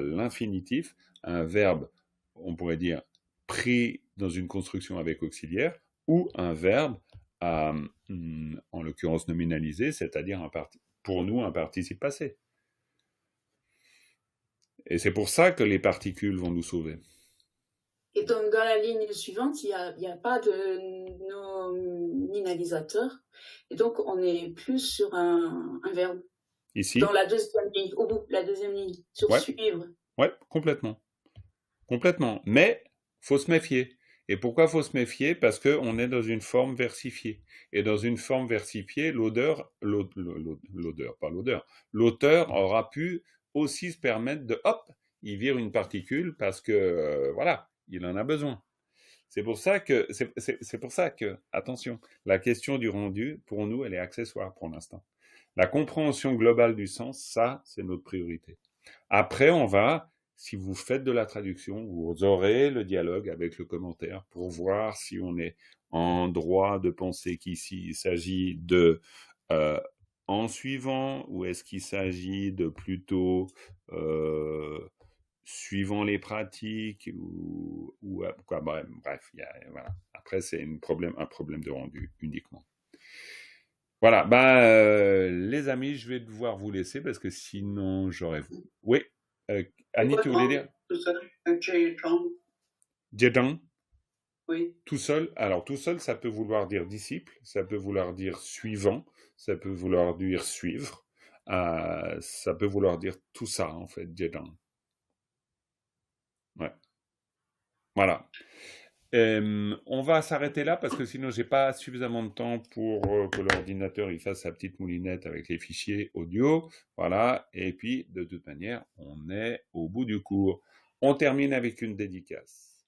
l'infinitif, un verbe, on pourrait dire, pris dans une construction avec auxiliaire, ou un verbe en l'occurrence nominalisé, c'est-à-dire pour nous un participe passé. Et c'est pour ça que les particules vont nous sauver. Et donc, dans la ligne suivante, il n'y a pas de nominalisateur. Et donc, on est plus sur un verbe. Ici. Dans la deuxième ligne, au bout de la deuxième ligne, sur suivre. Ouais, complètement. Complètement. Mais, faut se méfier. Et pourquoi faut se méfier? Parce qu'on est dans une forme versifiée. Et dans une forme versifiée, l'auteur aura pu aussi se permettre de, il vire une particule parce que, voilà, il en a besoin. C'est pour ça que, attention, la question du rendu, pour nous, elle est accessoire pour l'instant. La compréhension globale du sens, ça, c'est notre priorité. Après, si vous faites de la traduction, vous aurez le dialogue avec le commentaire pour voir si on est en droit de penser qu'ici, il s'agit de en suivant, ou est-ce qu'il s'agit de plutôt suivant les pratiques, ou quoi, bref, voilà. Après, c'est un problème de rendu uniquement. Voilà, les amis, je vais devoir vous laisser parce que sinon j'aurais... Oui, Annie, tu voulais dire? Jedang. Oui. Tout seul. Alors, tout seul, ça peut vouloir dire disciple, ça peut vouloir dire suivant, ça peut vouloir dire suivre, ça peut vouloir dire tout ça, en fait, Jedang. Ouais. Voilà. On va s'arrêter là parce que sinon j'ai pas suffisamment de temps pour que l'ordinateur il fasse sa petite moulinette avec les fichiers audio. Voilà. Et puis de toute manière, on est au bout du cours. On termine avec une dédicace.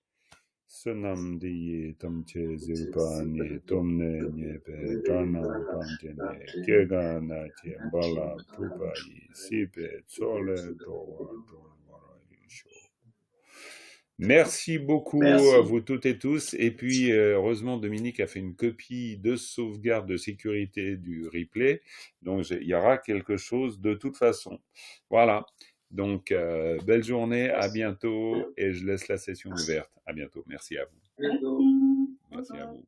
Sonam diye tamche zilpani tomne nyepe dana pantene kegana che bala pupai sipe tsole do. Merci beaucoup à vous toutes et tous. Et puis, heureusement, Dominique a fait une copie de sauvegarde de sécurité du replay. Donc, il y aura quelque chose de toute façon. Voilà. Donc, belle journée. À bientôt. Et je laisse la session ouverte. À bientôt. Merci à vous. Merci à vous.